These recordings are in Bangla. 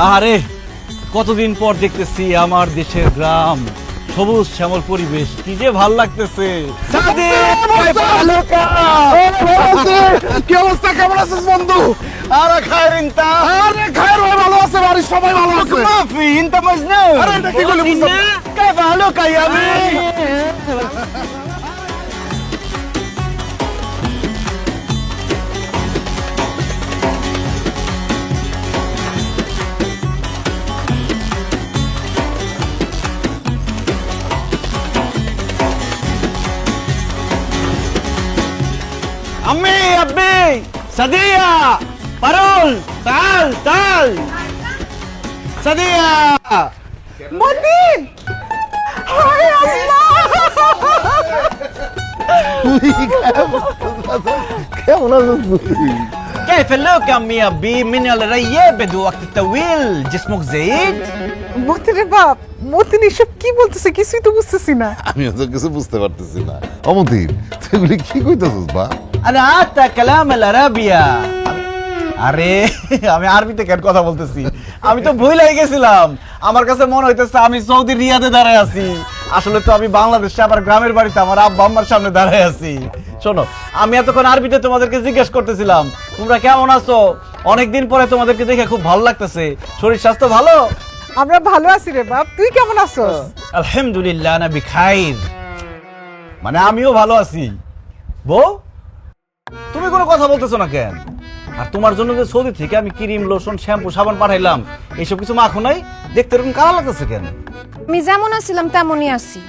আরে কতদিন পর দেখতেছি আমার দেশের গ্রাম, সবুজ শ্যামল পরিবেশ, কি যে ভাল লাগতেছে। কি অবস্থা, কেমন আছিস বন্ধু? আরে খায়ের ইনতা, আরে খায়ের ভাই ভালো আছে, বাড়ির সবাই ভালো আছে। মাফি ইনতা মজনু। আরে এটা কি বলি বুঝলাম না। কে ভালো কাই আমি। Ammi, Abbi, Sadia, Parul, Tal. Sadia. Matin, হায় আল্লাহ! কেমন আছিস তুই? كيف اللوك أمي أبي من الرياب بدو وقت طويل جسمك زايد؟ মতিনের বাপ, মতিন এসব কি বলতেছে কিছুই তো বুঝতেছি না। আমিও তো কিছু বুঝতে পারতেছি না। অমতিন, তুই এগুলি কি কইতাছিস বা? أنا عادة كلام العربية. আরে আমি আরবিতে কেন কথা বলতেছি, আমি তো ভুলেই গেছিলাম। আমার কাছে মনে হইতেছে আমি সৌদি রিয়াদে দাঁড়ায় আছি, আসলে তো আমি বাংলাদেশে আবার গ্রামের বাড়িতে আমার আব্বা আম্মার সামনে দাঁড়ায় আছি। শোনো, আমি এতক্ষণ আরবিতে তোমাদেরকে জিজ্ঞেস করতেছিলাম তোমরা কেমন আছো, অনেকদিন পরে তোমাদেরকে দেখে খুব ভালো লাগতেছে, শরীর স্বাস্থ্য ভালো? আমরা ভালো আছি রে বাপ, তুই কেমন আছিস? আলহামদুলিল্লাহ না বিখাইর, মানে আমিও ভালো আছি। বউ, তুমি কোনো কথা বলতেছো না কেন? আর তোমার জন্য যে সৌদি থেকে আমি ক্রিম, লোশন, শ্যাম্পু, সাবান পাঠাইলাম, এইসব কিছু মাখো নাই, দেখতে এরকম কালো লাগতেছে কেন? আমি যেমন আছিলাম তেমনই আছি।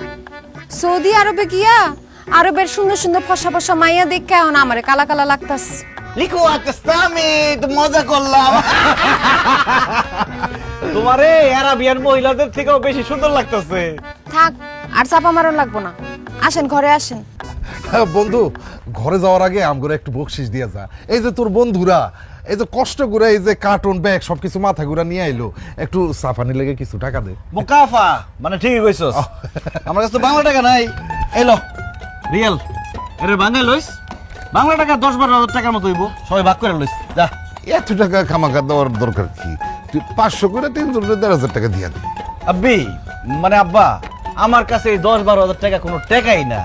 সৌদি আরবে গিয়া আরবের সুন্দর সুন্দর ফসা ফসা মাইয়া দেখে এখন আমারে কালা কালা লাগতাছে। লিখো আতেস্তামি, তো মজা করলাম। তোমারে আরাবিয়ান মহিলাদের থেকেও বেশি সুন্দর লাগতেছে। থাক, আর চাপা মারণ লাগবো না, আসেন ঘরে আসেন। বন্ধু, ঘরে যাওয়ার আগে আমগরে একটু বকশিস দিয়ে যা। এই যে তোর বন্ধুরা এই যে কষ্ট করে এই যে কার্টুন ব্যাগ সবকিছু মাথা ঘুরা নিয়ে আইলো, একটু সাফানি লেগে কিছু টাকা দে। মুকাফা মানে ঠিকই কইছস, আমার কাছে তো বাংলা টাকা নাই। এলো রিয়েল, এর বাংলা লইস, বাংলা টাকা 10-12 হাজার টাকার মতো হইব, সবাই ভাগ করে লইস। যা, এত টাকা খামাখা দেওয়ার দরকার কি? তুই 500 করে 300 করে 1,500 টাকা দিয়া দে। আব্বি মানে আব্বা, আমার কাছে এই 10-12 হাজার টাকা কোনো টাকাই না।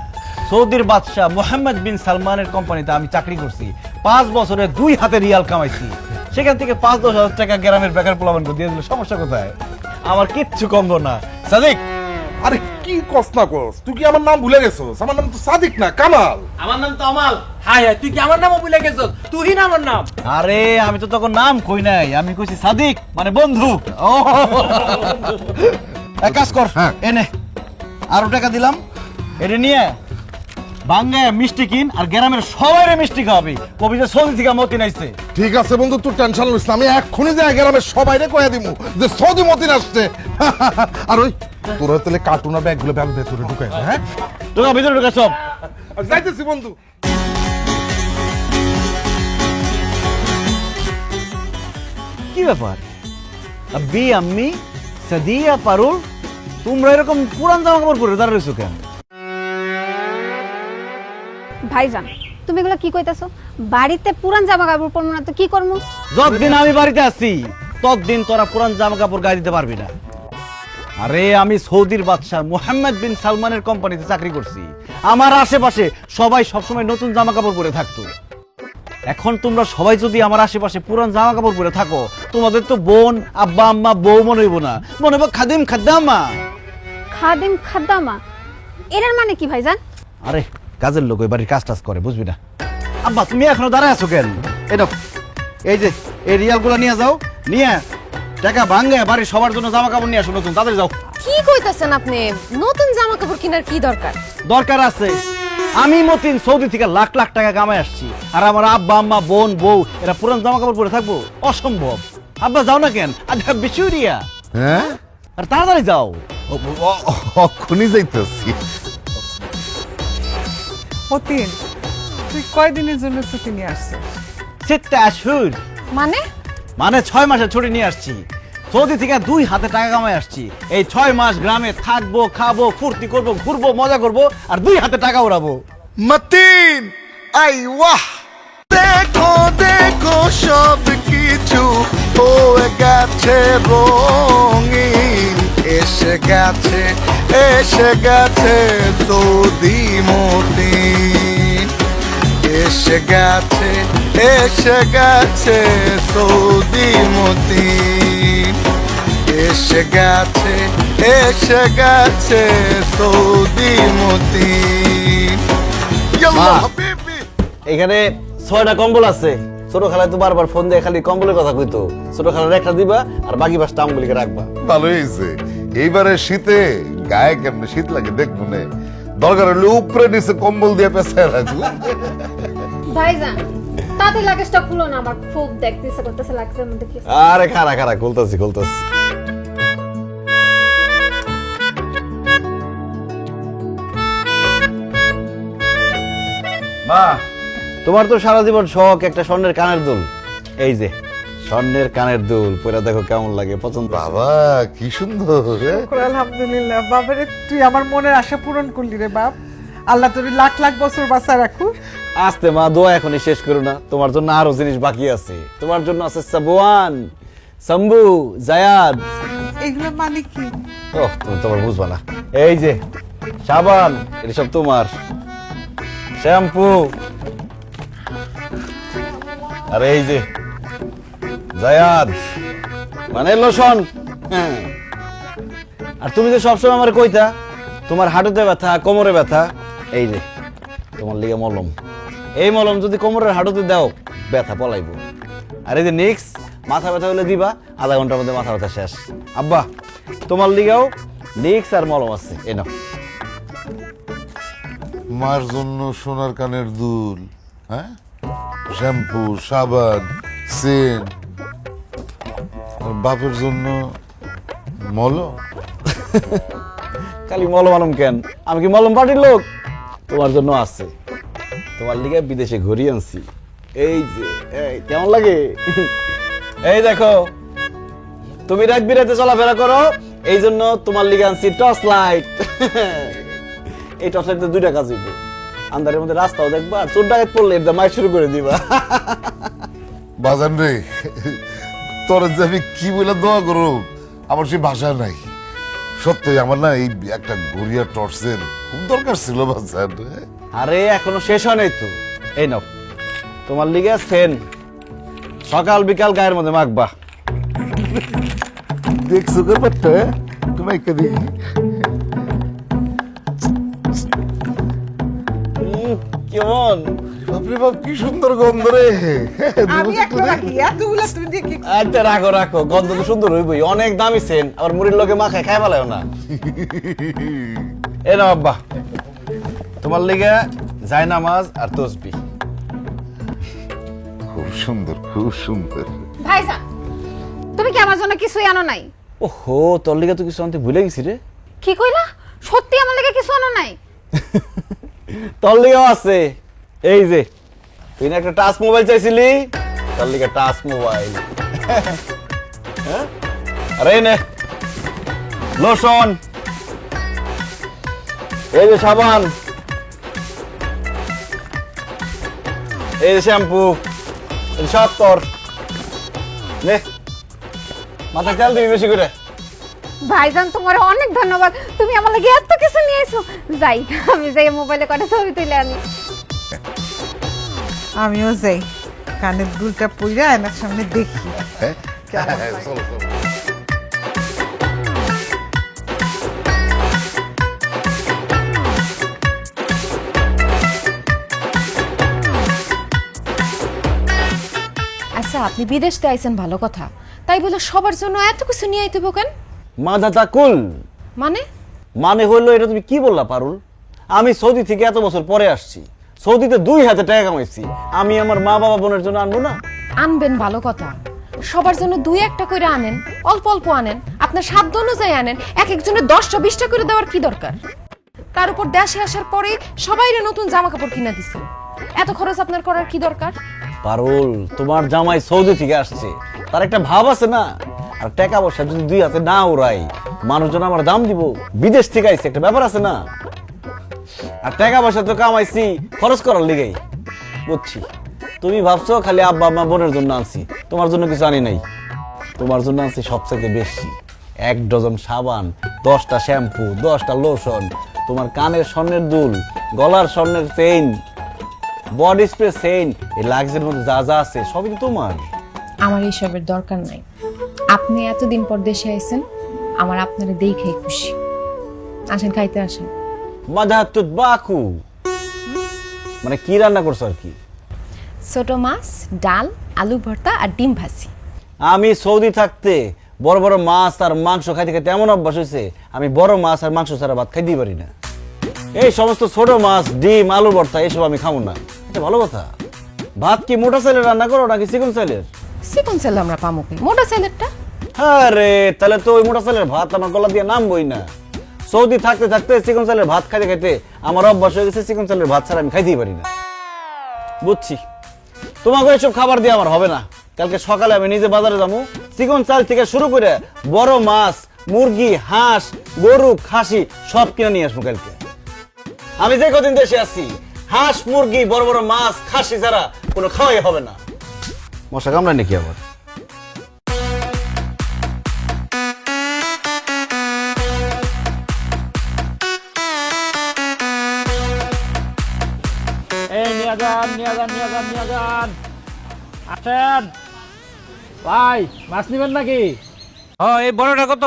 সৌদির বাদশাহ মোহাম্মদ বিন সালমানের কোম্পানিতে আমি চাকরি করছি, 5 বছরে 2 হাতে রিয়াল কামাইছি, সেখান থেকে 5-10 হাজার টাকা গ্রামের বেকার পোলাপানকে দিয়ে দিলে সমস্যা কোথায়? আমার কিচ্ছু কমবো না। সাদিক, আরে কি কস না কস, তুই কি আমার নাম ভুলে গেছস? আমার নাম তো সাদিক না, কামাল। আমার নাম তো আমাল। হায় তুই কি আমার নামও ভুলে গেছস? তুই না আমার নাম। আরে আমি তো তখন নাম কই নাই, আমি কইছি সাদিক মানে বন্ধু। ও এক কাজ কর, হ্যাঁ। এনে আরো টাকা দিলাম, এটা নিয়ে বাঙ্গায় মিষ্টি কিন আর গ্রামের সবাই মিষ্টি খাওয়াবি, কবি যে সৌদি থেকে মতি নাইছে। ঠিক আছে বন্ধু, তুই টেনশন নিস না, আমি এক্ষুনি যাই গ্রামের সবাইরে কইয়া দিমু যে সৌদি মতিন আসছে। আর ওই তোরা তাহলে কার্টুন আর ব্যাগগুলো ব্যাগ ভেতরে ঢুকাই দে। হ্যাঁ, তোরা ভিতরে ঢুকা সব। যাইতেছি বন্ধু। কি ব্যাপার আব্বি, আম্মি, সাদিয়া, পারুল, তোমরা এরকম পুরান জামা কাপড় পরে দাঁড়িয়ে রয়েছো কেন? ভাইজান, তুমি এগুলা কি কইতাছো? বাড়িতে পুরান জামা কাপড় পরবো না তো কি করবো? যতদিন আমি বাড়িতে আছি ততদিন তোরা পুরান জামা কাপড় গায়ে দিতে পারবি না। আরে আমি সৌদির বাদশাহ মোহাম্মদ বিন সালমানের কোম্পানিতে চাকরি করছি, আমার আশেপাশে সবাই সবসময় নতুন জামা কাপড় পরে থাকতো। এখন তোমরা সবাই যদি আমার আশেপাশে পুরান জামা কাপড় পরে থাকো, তোমাদের তো বোন, আব্বা, আম্মা, বউ মনে হইব না, মনে হইব খাদিম খাদ্দামা। খাদিম খাদ্দামা এটার মানে কি ভাইজান? আরে কাজের লোক ওই বাড়ির কাজ টাজ করে, বুঝবি না। আব্বা তুমি এখনো দাঁড়ায় আছো কেন? এটা এই যে এই রিয়ালগুলো নিয়ে যাও, নিয়ে টাকা ভাঙে বাড়ির সবার জন্য জামা কাপড় নিয়ে আসো নতুন, তাড়াতাড়ি যাও। কি কইতাছেন আপনি? নতুন জামা কাপড় কেনার কি দরকার? দরকার আছে, আমি মতিন সৌদি থেকে লাখ লাখ টাকা কামাই আসছি, আর আমার আব্বা, আম্মা, বোন, বউ এরা পুরান জামা কাপড় পরে থাকবো? অসম্ভব। আব্বা যাও না কেন? আচ্ছা বিশুরিয়া, হ্যাঁ, আর তাড়াতাড়ি যাও। অক্ষুনি যাইতেছি। মতিন, তুই কয়দিনের জন্য ছুটি নিয়ে আসছিস? 6 আশুর মানে মানে 6 মাসের ছুটি নিয়ে আসছি, সৌদি থেকে 2 হাতে টাকা কামাই আসছি। এই 6 মাস গ্রামে থাকবো, খাবো, ফুর্তি করবো, ঘুরবো, মজা করবো, আর 2 হাতে টাকা উড়াবো। মতিন আইওয়াহ দেখো দেখো সব কিছু হয়ে গেছে গেছে রঙিন, এসে গেছে সৌদি মতিন, এসে গেছে সৌদি মতিন, এসে গেছে সৌদি মতিন। ইয়াল্লাহ মা। হাবিবি। এখানে 6টা কম্বল আছে। ছোট খালা তো বারবার ফোন দিয়ে খালি কম্বলের কথা কইতো। ছোট খালার একটা দিবা আর বাকি 5টা আমগুলিকে রাখবা। ভালো হয়েছে। এইবারে শীতে গায়ে কেমনে শীত লাগে দেখবো নে, দরকার হলে উপরে নিচে কম্বল দিয়ে পেঁচায় রাখবো। ভাইজান তাতে লাগেজটা খুলো না, আমার খুব দেখতে ইচ্ছা করতেছে লাগেজের মধ্যে কি আছে। আরে খারা খুলতাছি। মা, তোমার তো সারা জীবন শখ একটা স্বর্ণের কানের দুল। এই যে স্বর্ণের কানের দুল, পরে দেখো কেমন লাগে, পছন্দ? বাবা কি সুন্দর। শুকর আলহামদুলিল্লাহ বাবারে, তুই আমার মনের আশা পূরণ করলি রে বাপ। আল্লাহ তোর লাখ লাখ বছর বাঁচা রাখুক। আস্তে মা, দোয়া এখনই শেষ করো না, তোমার জন্য আরো জিনিস বাকি আছে। তোমার জন্য আছে সাবওয়ান, শম্ভু, জায়াদ। এগুলো মানে কি? ওহ, তুমি তোমার বুঝবা না। এই যে সাবান, এটা সব তোমার। শ্যাম্পু, আর এই যে জায়াদ মানে লোশন। হ্যাঁ, আর তুমি যে সবসময় আমার কইতা তোমার হাঁটুতে ব্যথা, কোমরে ব্যথা, এই যে তোমার লিগে মলম। এই মলম যদি কোমরের হাঁটুতে দাও ব্যথা পলাইব। আর এই যে নিক্স, মাথা ব্যথা হলে দিবা, আধা ঘন্টার মধ্যে মাথা ব্যথা শেষ। আব্বা, তোমার লিগেও নিক্স আর মলম আছে, এই নাও। মার জন্য সোনার কানের দুল, হ্যাঁ, শ্যাম্পু, সাবান, সেন্ট, আর বাপের জন্য মলম। খালি মলম আলম কেন, আমি কি মলম পার্টির লোক? তোমার জন্য আছে, তোমার লিগে বিদেশে ঘুরিয়ে আনছি। এই যে এই কেমন লাগে? এই দেখো, তুমি রাত বিরাতে চলাফেরা করো, এই জন্য তোমার লিগে আনছি টর্চ লাইট। এই টর্চ লাইটে 2টা কাজ হইব, আন্ধারের মধ্যে রাস্তাও দেখবা, আর চোর ডাকাত পড়লে এটা মাইক শুরু করে দিবা। বাজান রে, তোর যে আমি কি বলে দোয়া করো, আমার সেই ভাষা নাই। সত্যি আমার না এই একটা গড়িয়া টর্চের খুব দরকার ছিল বাজান। আরে এখনো শেষ হয় নাই তো। এই নাও, তোমার লিগে সেন, সকাল বিকাল গায়ের মধ্যে মাখবা। দেখছো ব্যাপারটা? তুমি একটা দেখি। কেমন? বাপরে বাপ, কি সুন্দর গন্ধ রে। আমি একটা রাখি, এতগুলা তুমি দিয়ে কি? আচ্ছা রাখো, গন্ধ তো সুন্দর হইবই, অনেক দামি সেন, আবার মুড়ির লোকে মাখায় খাই ভালো না। এ নাও আব্বা, তোমার লিগে জায়নামাজ আর তসবি। খুব সুন্দর, খুব সুন্দর। ভাইজান তুমি কি আমার জন্য কিছুই আনো নাই? ওহো, তোর লিগে তো কিছু আনতে ভুলে গেছি রে। কি কইলা? সত্যি আমার লাগে কিছু আনো নাই? তোর লিগেও আছে। এই যে তুই না একটা টাচ মোবাইল চাইছিলি, তোর লিগে টাচ মোবাইল। হ্যাঁ, আরে নে লোশন, এই যে সাবান, এই যে শ্যাম্পু, এই সব তোর। নে, মাথায় তেল দিবি বেশি করে। ভাইজান তোমার অনেক ধন্যবাদ, তুমি আমার লাগে এত কিছু নিয়ে এসো। যাই, আমি যাই মোবাইলে কটা ছবি তুলে আনি। আমিও যাই, কানের দুলটা পইরা আয়নার সামনে দেখি। চলো চলো। আচ্ছা, আপনি বিদেশ থেকে আইছেন ভালো কথা, তাই বলে সবার জন্য এত কিছু নিয়ে আইতে কেন? মাদাতা কুল মানে হইলো, এটা তুমি কি বললা পারুল? আমি সৌদি থেকে এত বছর পরে আসছি, সৌদিতে 2 হাতে টাকা কামাইছি, আমি আমার মা বাবা বোনের জন্য আনবো না? আনবেন ভালো কথা, সবার জন্য 2-1টা করে আনেন, অল্প অল্প আনেন, আপনার সাধ্য অনুযায়ী আনেন। এক একজনের 10টা-20টা করে দেওয়ার কি দরকার? তার উপর দেশে আসার পরে সবাইরে নতুন জামা কাপড় কিনা দিছে, এত খরচ আপনার করার কি দরকার? পারুল, তোমার জামাই সৌদি থেকে আসছে, তার একটা ভাব আছে না। আর টাকা পয়সা যদি 2 হাতে না উড়াই, মানুষজন আমার দাম দিব, বিদেশ থেকে আইছে, একটা ব্যাপার আছে না। আর টাকা পয়সা তো কামাইছি খরচ করার লিগেই, বুঝছি। তুমি ভাবছো খালি আব্বা আম্মা বোনের জন্য আনছি, তোমার জন্য কিছু আনি নাই। তোমার জন্য আছে সবচেয়ে বেশি 1 ডজন সাবান, 10টা শ্যাম্পু, 10টা লোশন, তোমার কানের স্বর্ণের দুল, গলার স্বর্ণের চেইন, বডি স্প্রে চেইন, এই লাক্সের মধ্যে যা যা আছে সবই তো তোমার। আমার এইসবের দরকার নাই। আপনি এতদিন পর দেশে আইছেন, আমার আপনারা দেখে খুশি। আসেন, খাইতে আসেন। মাদাতুত বাকু মানে কি রান্না করছো আর কি? ছোট মাছ, ডাল, আলু ভর্তা আর ডিম ভাজি। আমি সৌদি থাকতে বড় বড় মাছ আর মাংস খাইতে খাইতে এমন অভ্যাস হয়েছে আমি বড় মাছ আর মাংস ছাড়া ভাত খাইতেই পারি না। এই সমস্ত ছোট মাছ, ডিম, আলু ভর্তা এসব আমি খাবো না। এটা ভালো কথা। ভাত কি মোটা চালের রান্না করো নাকি চিকন চালের? চিকন চাল আমরা পামো কই, মোটা চালেরটা। আরে তাহলে তো ওই মোটা চালের ভাত আমার গলা দিয়ে নামবই না। সৌদি থাকতে থাকতে চিকন চালের ভাত খাইতে খাইতে আমার অভ্যাস হয়ে গেছে চিকন চালের ভাত ছাড়া আমি খাইতেই পারি না। বুঝছি, তোমাকে এসব খাবার দিয়ে আমার হবে না। কালকে সকালে আমি নিজে বাজারে যাবো, চিকন চাল থেকে শুরু করে বড় মাছ, মুরগি, হাঁস, গরু, খাসি সব কিনে নিয়ে আসবো কালকে। আমি যে কদিন দেশে আছি হাঁস, মুরগি, বড় বড় মাছ, খাসি ছাড়া কোনো খাওয়াই হবে না। মশা কামড়ায় নাকি আবার? এই নিয়ে যান আসেন ভাই, মাছ নিবেন নাকি? এই বড়টা কত?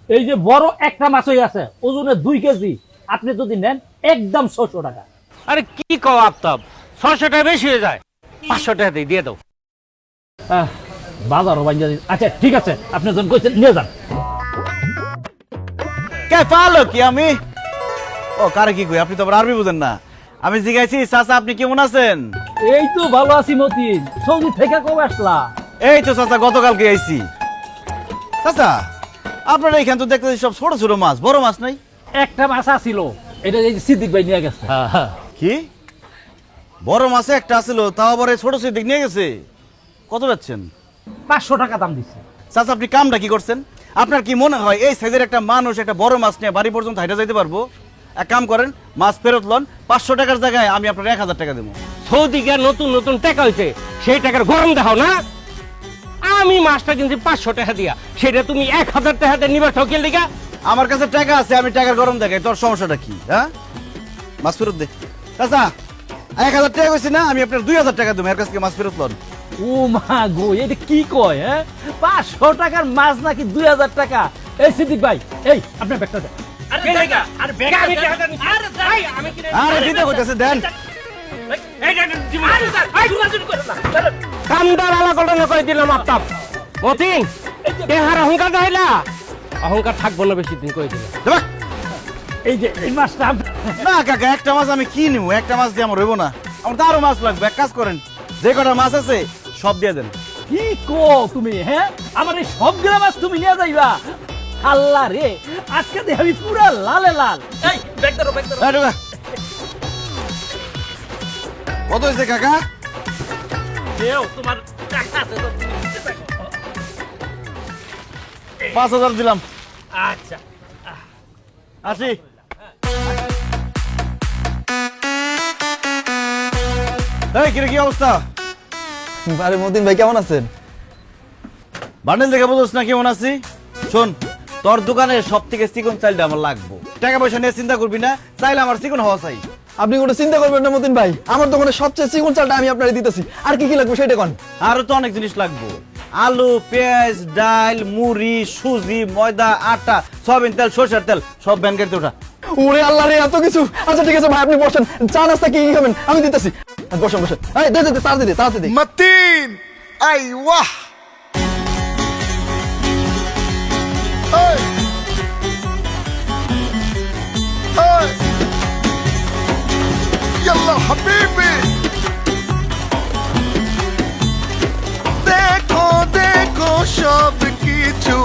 এই যে বড় একটা মাছই আছে, ওজনে 2 কেজি। আপনি যদি নেন একদম 600 টাকা। আরে কি কও আফতাব, 600 টাকা বেশি হয়ে যায়, 500 টাকা দিয়ে দাও। বাজারও বাঞ্জা দিন। আচ্ছা ঠিক আছে, আপনি যখন কইছেন নিয়ে যান। কে ফালো কি আমি? ও কারে কি কই, আপনি তো আবার আরবি বুঝেন না। আমি জিজ্ঞাসি চাচা আপনি কেমন আছেন? এই তো ভালো আছি মতিন। সৌদি থেকে কবে আসলা? এই তো চাচা গতকালকে আইছি। চাচা আপনার এইখান তো দেখতে সব ছোট ছোট মাছ, বড় মাছ নাই? একটা মাছ আছিল, এটা এই যে সিদ্দিক ভাই নিয়ে গেছে। কি বড় মাছে একটা আছিল, তাও আবার এই ছোট ছোট নিয়ে গেছে? কত যাচ্ছেন? 500 টাকা দাম দিচ্ছে। চাচা আপনি কামটা কি করছেন? আপনার কি মনে হয় এই সাইজের একটা মানুষ একটা বড় মাছ নিয়ে বাড়ি পর্যন্ত হাইটা যাইতে পারবো? এক কাম করেন, মাছ ফেরত লন, 500 টাকার জায়গায় আমি আপনার 1000 টাকা দেবো। সৌদি গিয়ে নতুন নতুন টাকা হয়েছে, সেই টাকার গরম দেখাও না। আমি মাছটা কিনছি 500 টাকা দিয়া, সেটা তুমি 1000 টাকা দিয়ে নিবা ঠকেল দিকা। আমার কাছে টাকা আছে, আমি টাকার গরম দেখাই, তোর সমস্যাটা কি? হ্যাঁ, মাছ ফেরত দে। চাচা 1000 টাকা কইছি না, আমি আপনার 2000 টাকা দেবো, এর কাছ থেকে মাছ ফেরত লন। ও মা গো, এটা কি কয়? 500 টাকার মাছ নাকি 2000 টাকা? এই সিদ্দিক ভাই, এই আপনার ব্যাগটা দেন। আরে দিতে কইতাছে দেন। কামদার আলা ঘটনা করে দিলাম আফতাব। মতিন দেহার অহংকার দেখাইলা, অহংকার থাকবো না বেশি দিন করে দিলাম। দেবা। এই যে এই মাছটা না কাকা, একটা মাছ আমি কি নিব? একটা মাছ দিয়ে আমার হইব না, আমার তো আরো মাছ লাগবে। এক কাজ করেন, যে কটা মাছ আছে সব দিয়ে দেন। কি কো তুমি? আমার এই সবগুলা মাছ তুমি নিয়ে যাইবা? আল্লাহ রে, আজকে দেখে আমি পুরা লালে লাল। এই ব্যাগ ধরো, ব্যাগ ধরো। এই ঢোকা। কত হয়েছে কাকা? দেও তোমার টাকা আছে তো, তুমি দিতে পারো। 5000 দিলাম। আচ্ছা আসি। এই কিরে, কি অবস্থা? আরে মতিন ভাই কেমন আছেন? বান্ডেল দেখে বুঝোস না কেমন আছি? শোন, তোর দোকানের সব থেকে চিকন চাইলটা আমার লাগবো। টাকা পয়সা নিয়ে চিন্তা করবি না, চাইলে আমার চিকন হওয়া চাই। আপনি কোনো চিন্তা করবেন না মতিন ভাই, আমার দোকানে সবচেয়ে চিকন চালটা আমি আপনারে দিতেছি। আর কি কি লাগবে সেটা কোন? আরো তো অনেক জিনিস লাগবো। আলু, পেঁয়াজ, ডাল, মুড়ি, সুজি, ময়দা, আটা, সয়াবিন তেল, সরষের তেল, সব ব্যান গাড়িতে ওঠা। ওরে আল্লাহ রে, এত কিছু! আচ্ছা ঠিক আছে ভাই, আপনি বসেন, চা নাস্তা কি কি খাবেন আমি দিতেছি। বসেন বসেন। এই দে দে দে, তাড়াতাড়ি দে, তাড়াতাড়ি দে। متين ايوه اي اي يلا حبيبي দেখো দেখো সব কিছু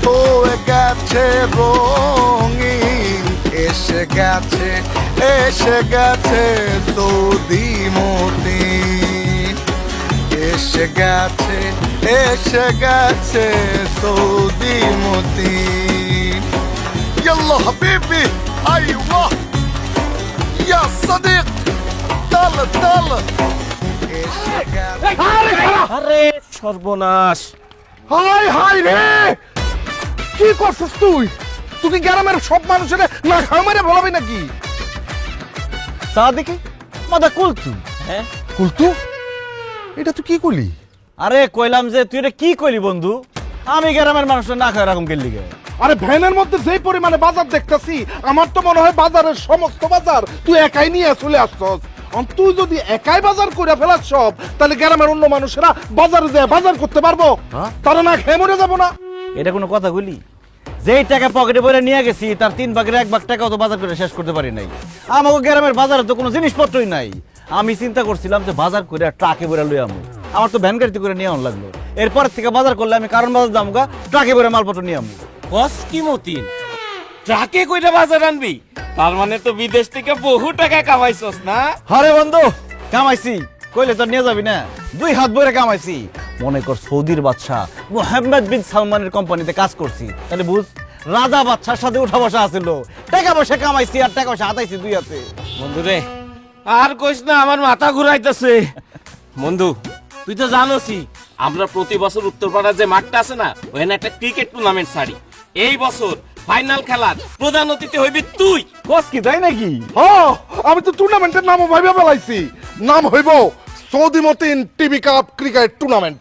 হয়ে গেছে রঙিন, এসে গেছে সৌদি মতিন, এসে গেছে সৌদি মতিন। يلا حبيبي ايوه يا صديق تعال تعال এসে গেছে। আরে সর্বনাশ, হাই হাই রে, কি করছিস তুই? তুই কি গ্রামের সব মানুষের না খাওয়া মেরে বলাবি নাকি? তা দেখি মাথা কুলতু। হ্যাঁ কুলতু, এটা তুই কি করলি? আরে কইলাম যে তুই এটা কি কইলি বন্ধু? আমি গ্রামের মানুষের না খায় এরকম গেলি গে? আরে ভ্যানের মধ্যে যেই পরিমাণে বাজার দেখতেছি, আমার তো মনে হয় বাজারের সমস্ত বাজার তুই একাই নিয়ে চলে আসছস। তুই যদি একাই বাজার করে ফেলাস সব, তাহলে গ্রামের অন্য মানুষেরা বাজারে যায় বাজার করতে পারবো? তারা না খেয়ে মরে যাবো না? এটা কোনো কথা বলি? যেই টাকা পকেটে ভরে নিয়ে গেছি তার 3 ভাগের 1 ভাগ টাকাও তো বাজার করে শেষ করতে পারি নাই। আমাকে গ্রামের বাজারে তো কোনো জিনিসপত্রই নাই। আমি চিন্তা করছিলাম যে বাজার করে ট্রাকে ভরে লই আমু, আমার তো ভ্যান গাড়িতে করে নিয়ে লাগলো। এরপর থেকে বাজার করলে আমি কারণ বাজার দামগা ট্রাকে ভরে মালপত্র নিয়ে আমু। বস কি মতিন, ট্রাকে কইটা বাজার আনবি? তার মানে তো বিদেশ থেকে বহু টাকা কামাইছস না? আরে বন্ধু কামাইছি কইলে তো নিয়ে যাবি না, 2 হাত ভরে কামাইছি। মনে কর সৌদির বাদশা মোহাম্মদ বিন সালমানের কোম্পানিতে কাজ করছি, তাহলে বুঝ রাজা বাদশার সাথে উঠা বসা আছিল। টাকা পয়সা কামাইছি আর টাকা পয়সা হাতাইছি 2 হাতে। বন্ধু রে আর কইস না, আমার মাথা ঘুরাইতেছে। বন্ধু তুই তো জানোসই আমরা প্রতি বছর উত্তরপাড়ার যে মাঠটা আছে না, ওখানে একটা ক্রিকেট টুর্নামেন্ট ছাড়ি। এই বছর ফাইনাল খেলার প্রধান অতিথি হইবি তুই। বস কি তাই নাকি? হ্যাঁ, আমি তো টুর্নামেন্টের নামও ভাইবা ফেলাইছি। নাম হইব Saudi Matin TV cup cricket tournament.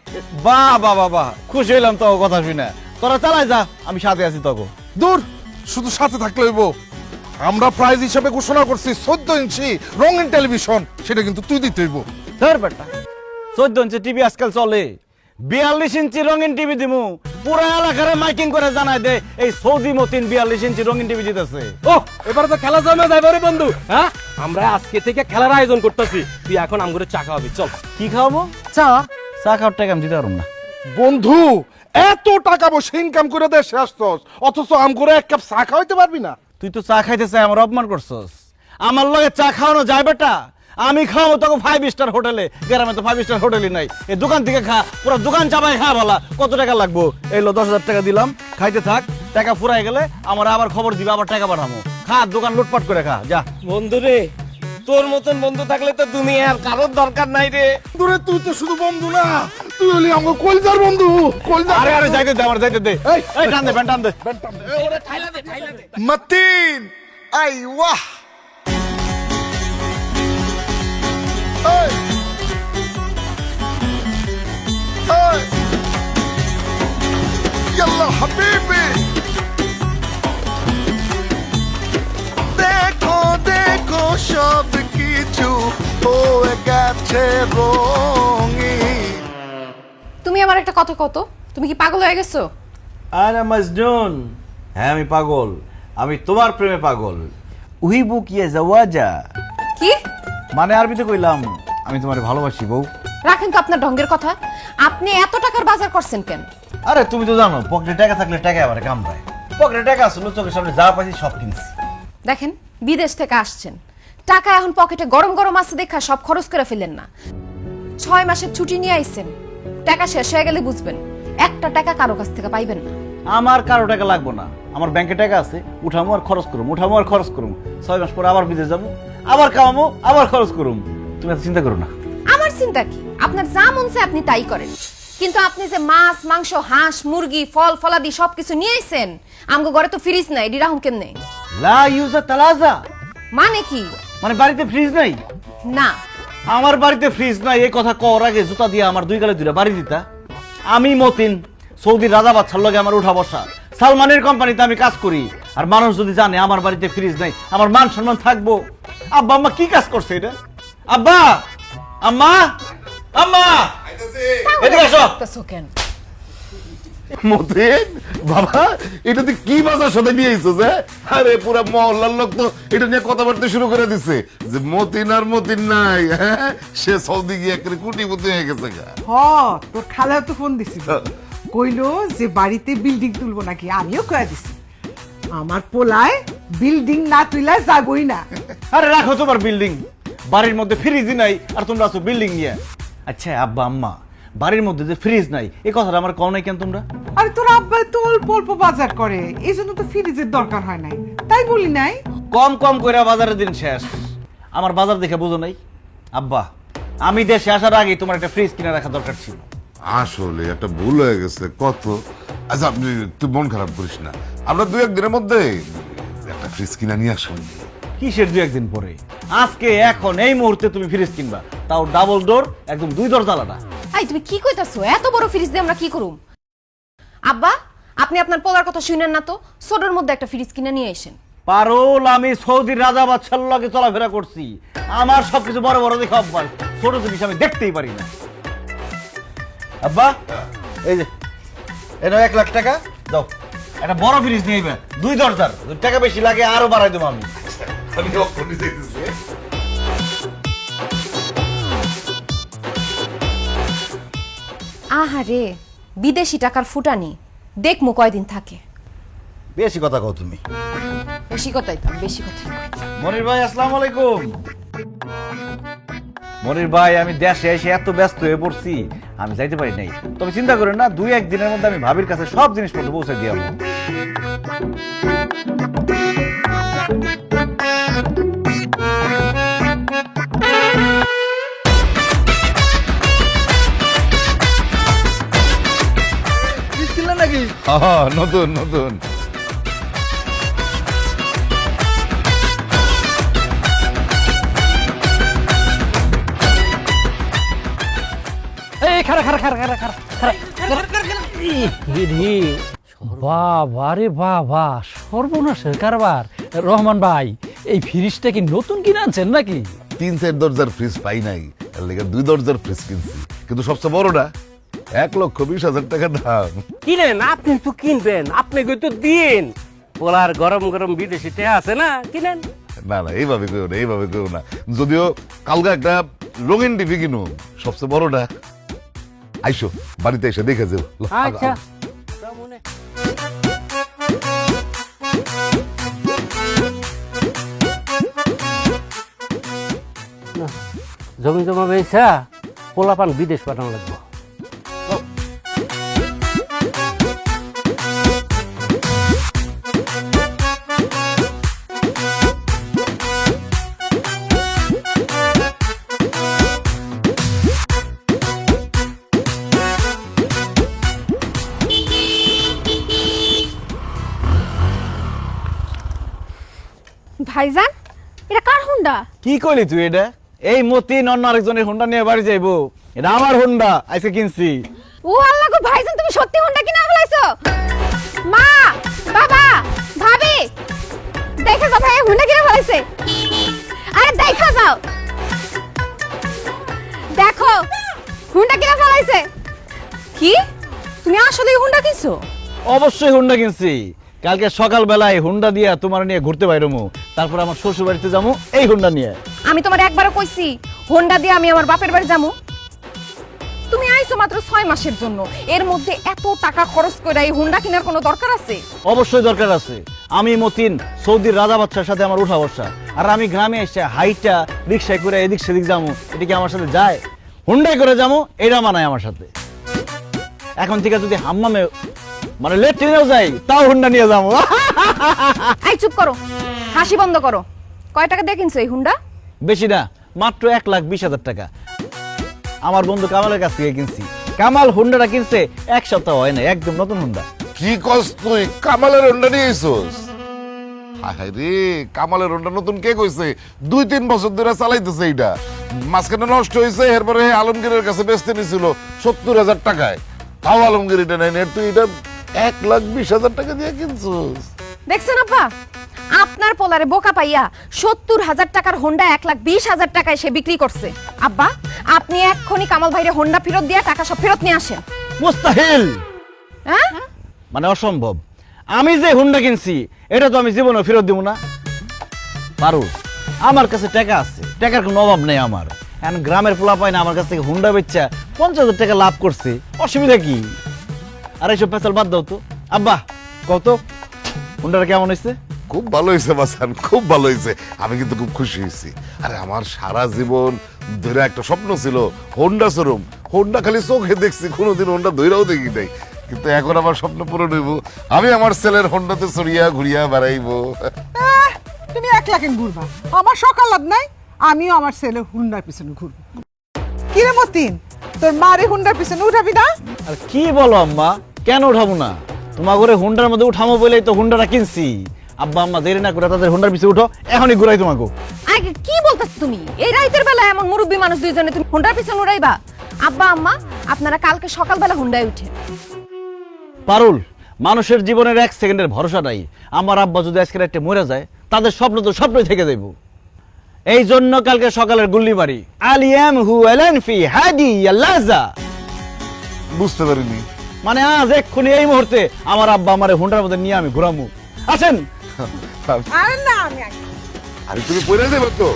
বাহ বাহ বাহ বাহ, খুশি হইলাম তো কথা শুনে। তোরা চালাই যা, আমি সাথে আছি তোকে। দূর, শুধু সাথে থাকলে হইব। আমরা প্রাইজ হিসেবে ঘোষণা করছি 14 ইঞ্চি রঙিন টেলিভিশন, সেটা কিন্তু তুই দিতে হইব। ধর বেটা, 14 ইঞ্চি টিভি আজকাল চলে, 42 ইঞ্চি রঙিন টিভি দিমু। পুরো এলাকারে মাইকিং করে জানাই দে এই সৌদি মতিন 42 ইঞ্চি রঙিন টিভি দিতেছে। ও এবারে তো খেলা জমে যাবে রে বন্ধু। হ্যাঁ আমরা আজকে থেকে খেলার আয়োজন করতেছি, তুই এখন আমগুলো চা খাওয়াবি। চল। কি খাওয়াবো? চা। চা খাওয়ার টাকা আমি দিতে পারবো না। বন্ধু, এত টাকা পয়সা ইনকাম করে দেশে আসছস, অথচ আম করে 1 কাপ চা খাওয়াইতে পারবি না? তুই তো চা খাইতে চাই আমার অপমান করছস। আমার লগে চা খাওয়ানো যায় বেটা? আমি খাওয়াবো তোকে 5 স্টার হোটেলে, গ্রামে তো 5 স্টার হোটেলই নাই। এই দোকান থেকে খা, পুরো দোকান চাপাই খা। বলা কত টাকা লাগবো? এই লো 10,000 টাকা দিলাম, খাইতে থাক। টাকা ফুরাই গেলে আমার আবার খবর দিবে, আবার টাকা পাঠাবো। খা, দোকান লুটপাট করে খা, যা। বন্ধু রে, তোর মতন বন্ধু থাকলে তো দুনিয়ার কারোর দরকার নাই রে। দূরে তুই তো শুধু বন্ধু না, তুই হলি আমার কলজার বন্ধু। কলজার। আরে আরে যাইতে দে, আমার যাইতে দে। এই টান দে, ব্যান টান দে। متين ايوه اي اي يلا حبيبي দেখো দেখো সব কিছু হয়ে গেছে রঙিন। তুমি আমার একটা কথা কত, তুমি কি পাগল হয়ে গেছো? আনা মজনুন। হ্যাঁ আমি পাগল, আমি তোমার প্রেমে পাগল। উহিবু কিয়া জাওয়াজা, কি মানে আরবিতে কইলাম আমি তোমারে ভালোবাসি বউ। রাখেন তো আপনার ঢঙ্গের কথা। আপনি এত টাকার বাজার করছেন কেন? আরে তুমি তো জানো পকেটে টাকা থাকলে টাকা আবার কামড়ায়। পকেটে টাকা আসলে চোখের সামনে যা পাইছি সব কিনছি। দেখেন বিদেশ থেকে আসছেন, টাকা এখন পকেটে গরম গরম আছে দেখা সব খরচ করে ফেলেন না। 6 মাসের ছুটি নিয়ে আইছেন, টাকা শেষ হয়ে গেলে বুঝবেন একটা টাকা কারো কাছ থেকে পাইবেন না। আমার কারো টাকা লাগবো না, আমার ব্যাংকে টাকা আছে, উঠামো আর খরচ করুম, উঠামো আর খরচ করুম। 6 মাস পরে আবার বিদেশ যাবো, আবার কামামো, আবার খরচ করুম। তুমি এত চিন্তা করো না। আমার চিন্তা কি? আপনার যা মন চায় আপনি তাই করেন, কিন্তু আপনি যে মাছ মাংস হাঁস মুরগি ফল ফলাদি সবকিছু নিয়ে আইছেন, আমগো ঘরে তো ফ্রিজ নাই, ডিরাহুম কেমনে? লা ইউজা তালাজা মানে কি? মানে বাড়িতে ফ্রিজ নাই? না, আমার বাড়িতে ফ্রিজ নাই এই কথা কওয়ার আগে জুতা দিয়ে আমার 2 গালে 2টা বাড়ি দিতা। আমি মতিন সৌদি রাজা বাদশার লগে আমার উঠা বসা, সালমানের কোম্পানিতে আমি কাজ করি। আর মানুষ যদি জানে আমার বাড়িতে ফ্রিজ নাই, আমার মান সম্মান থাকবো? আব্বা আম্মা কি কাজ করছে এটা? আব্বা আম্মা আম্মা এদিকে আসো। তো কেন মতিন বাবা, এটা তুই কি বাজার সাথে নিয়ে আইছস? আরে পুরা মহল্লার লোক তো এটা নিয়ে কথাবার্তা শুরু করে দিছে যে মতিন আর মতিন নাই। হ্যাঁ, সে সৌদি গিয়ে একেবারে কোটিপতি হয়ে গেছে গা। হ, তোর খালাও তো ফোন দিছিল, কইলো যে বাড়িতে বিল্ডিং তুলবো নাকি। আমিও কয়ে দিছি আমার পোলায় বিল্ডিং না তুইলা যাবই না। আরে রাখো তোমার বিল্ডিং, বাড়ির মধ্যে ফ্রিজই নাই আর তোমরা আছো বিল্ডিং নিয়ে। আচ্ছা আব্বা আম্মা, বাড়ির মধ্যে যে ফ্রিজ নাই এই কথাটা আমার কও নাই কেন তোমরা? আরে তোর আব্বা তো অল্প অল্প বাজার করে, এই জন্য তো ফ্রিজের দরকার হয় নাই, তাই বলি নাই। কম কম কইরা বাজারের দিন শেষ, আমার বাজার দেখে বুঝো নাই? আব্বা আমি দেশে আসার আগে তোমার একটা ফ্রিজ কিনে রাখা দরকার ছিল। আসলে একটা ভুল হয়ে গেছে কত। আচ্ছা তুই মন খারাপ করিস না, আমরা 2-1 দিনের মধ্যে একটা ফ্রিজ কিনা নিয়ে আসুন। কিসের 2-1 দিন পরে? আজকে এখন এই মুহূর্তে তুমি ফ্রিজ কিনবা, তাও ডাবল ডোর, একদম 2 দরজালাটা। এই তুমি কি কইতাছো? এত বড় ফ্রিজ দিয়ে আমরা কি করুম? আব্বা, আপনি আপনার পোলার কথা শুনেন না তো, ছোটর মধ্যে একটা ফ্রিজ কিনে নিয়ে আসেন। পারুল, আমি সৌদির রাজা বাদশার লগে চলাফেরা করছি, আমার সবকিছু বড় বড় দেখে অভ্যাস, ছোট জিনিস আমি দেখতেই পারি না। আব্বা, এই যে এটা 1 লাখ টাকা দাও, একটা বড় ফ্রিজ নিয়ে আইবা, 2 দরজার, টাকা বেশি লাগে আরো বাড়াই দেবো আমি। আমি অক্ষণই যাইতেছি। আহারে, বিদেশি টাকার ফুটানি, দেখমু কয়দিন থাকে। বেশি কথা কও তুমি। বেশি কথাই তো, বেশি কথা। মনির ভাই, আসসালামু আলাইকুম। মনির ভাই, আমি দেশে এসে এত ব্যস্ত হয়ে পড়ছি, আমি যাইতে পারি নাই। তবে চিন্তা করেন না, 2-1 দিনের মধ্যে আমি ভাবির কাছে সব জিনিসপত্র পৌঁছে দিয়ে আসবো। নাকি নতুন নতুন এই খারা খারা খারা খারা খারা বাবা রে বাবা, সর্বনাশের কারবার। রহমান ভাই, এই ফ্রিজটা কি নতুন কিনে আনছেন নাকি? 3-4 দরজার ফ্রিজ পাই নাই, তার লেগে 2 দরজার ফ্রিজ কিনছি, কিন্তু সবচেয়ে বড়টা 1,20,000 টাকা দাম। কিনেন, আপনি তো কিনবেন, আপনি তো দিন। পোলার গরম গরম বিদেশি টেহা আছে না, কিনেন। না না, এইভাবে কেউ না, এইভাবে কেউ না। যদিও কালকে একটা রঙিন টিভি কিনো, সবচেয়ে বড়টা। আইসো বাড়িতে এসে দেখে যাও। আচ্ছা জমি জমা বেচা পোলাপান বিদেশ পাঠানো লাগবে। ভাইজান, এটা কার হুন্ডা? কি কইলি তুই এটা? এই মতিন অন্য আরেকজনের হুন্ডা নিয়ে বাড়ি যাইবো, এটা আমার হুন্ডা, আইসে কিনছি। ও আল্লাহ গো, ভাইজান তুমি সত্যি হুন্ডা কিনে ফেলাইছো? মা, বাবা, ভাবি, দেখে যাও ভাই হুন্ডা কিনে ফেলাইছে। আরে দেখা যাও, দেখো হুন্ডা কিনে ফেলাইছে। কি? তুমি আসলে হুন্ডা কিনছো? অবশ্যই হুন্ডা কিনছি। কালকে সকালবেলায় হুন্ডা দিয়া তোমার নিয়ে ঘুরতে বাইরমু, তারপর আমার শ্বশুর বাড়িতে যাবো এই হুন্ডা নিয়ে। আমি তোমার একবারও কইছি হোন্ডা দিয়ে আমি আমার বাপের বাড়ি যাবো? তুমি আইছো মাত্র 6 মাসের জন্য, এর মধ্যে এত টাকা খরচ করে এই হোন্ডা কেনার কোনো দরকার আছে? অবশ্যই দরকার আছে। আমি মতিন সৌদির রাজা বাদশার সাথে আমার উঠা বসা, আর আমি গ্রামে এসে হাইটা রিক্সায় করে এদিক সেদিক যাবো, এটা কি আমার সাথে যায়? হুন্ডাই করে যাবো, এটা মানায় আমার সাথে। এখন থেকে যদি হাম্মামে মানে লেট্রিনেও যাই, তাও হুন্ডা নিয়ে যাবো। এই চুপ করো, হাসি বন্ধ করো। কয় টাকা দিয়ে কিনছো এই হুন্ডা? বেশি না, মাত্র 1,20,000 টাকা। আমার বন্ধু কামালের কাছ থেকে কিনছি। কামাল হুন্ডাটা কিনছে 1 সপ্তাহ হয় না, একদম নতুন হুন্ডা। কি কস তুই কামালের হোন্ডা নিয়ে আইছস? হায় রে, কামালের হোন্ডা নতুন কে কইছে? 2-3 বছর ধরে চালাইতেছে এইটা, মাঝখানে নষ্ট হয়েছে, এরপরে আলমগীরের কাছে বেচতে নিছিল 70,000 টাকায়। তাও আলমগীর এটা নাই, তুই এটা 1,20,000 টাকা দিয়ে কিনছস? দেখছেন আপা, আপনার পোলারে বোকা পাইয়া 70,000 টাকার হোন্ডা 1,20,000 টাকায় সে বিক্রি করছে। আব্বা, আপনি এক্ষুনি কামাল ভাইরে হোন্ডা ফেরত দিয়ে টাকা সব ফেরত নিয়ে আসেন। মুস্তাহিল, হ্যাঁ মানে অসম্ভব। আমি যে হুন্ডা কিনছি এটা তো আমি জীবনে ফেরত দিব না। পারু, আমার কাছে টাকা আছে, টাকার কোনো অভাব নেই আমার। এখন গ্রামের পোলা পায় না, আমার কাছ থেকে হুন্ডা বেচা 50,000 টাকা লাভ করছে, অসুবিধা কি? আর এইসব পেছাল বাদ দাও তো। আব্বা কত হুন্ডাটা কেমন হয়েছে? খুব ভালো হয়েছে বাসান, খুব ভালো হয়েছে। আমি কিন্তু খুব খুশি হয়েছি। আরে আমার সারা জীবন ধরে একটা স্বপ্ন ছিল হোন্ডা শোরুম। হোন্ডা খালি চোখে দেখছি, কোনোদিন হোন্ডা ধৈরাও দেখি নাই, কিন্তু এখন আমার স্বপ্ন পূরণ হইব। আমি আমার ছেলের হোন্ডাতে চড়িয়া ঘুরিয়া বেড়াইবো। তুমি 1 লাখে ঘুরবা, আমার সকাল লাভ নাই। আমিও আমার ছেলে হুন্ডার পিছনে ঘুরবো। কিরে মতিন, তোর মারে হুন্ডার পিছনে উঠাবি না? আর কি বলো আম্মা, কেন উঠাবো না? তোমার ঘরে হুন্ডার মধ্যে উঠামো বলেই তো হুন্ডাটা কিনছি। আব্বা আম্মা দেরি না করে তাদের হুন্ডার পিছে উঠো, এখনই ঘুরাই তোমাকে। আগে কি বলতাছ তুমি? এই রাইতের বেলা এমন মুরব্বী মানুষ দুইজনে তুমি হুন্ডার পিছনে উড়াইবা? আব্বা আম্মা আপনারা কালকে সকালবেলা হুন্ডায় উঠে। পারুল, মানুষের জীবনের 1 সেকেন্ডের ভরসা নাই। আমার আব্বা যদি আজকে একটা মরে যায়, তাদের স্বপ্ন তো স্বপ্নই থেকে যাইব। এই জন্য কালকে সকালের গুল্লি মারি আলিয়াম হু এলেন ফি হাদি ইয়াল্লাজা। বুঝতে পারিনি। মানে আজ এক্ষুনি এই মুহূর্তে আমার আব্বা আমারে হুন্ডার মধ্যে নিয়ে আমি ঘুরামু। আছেন? আরে না, আমি আরে তুমি পড়ে দেবে তো।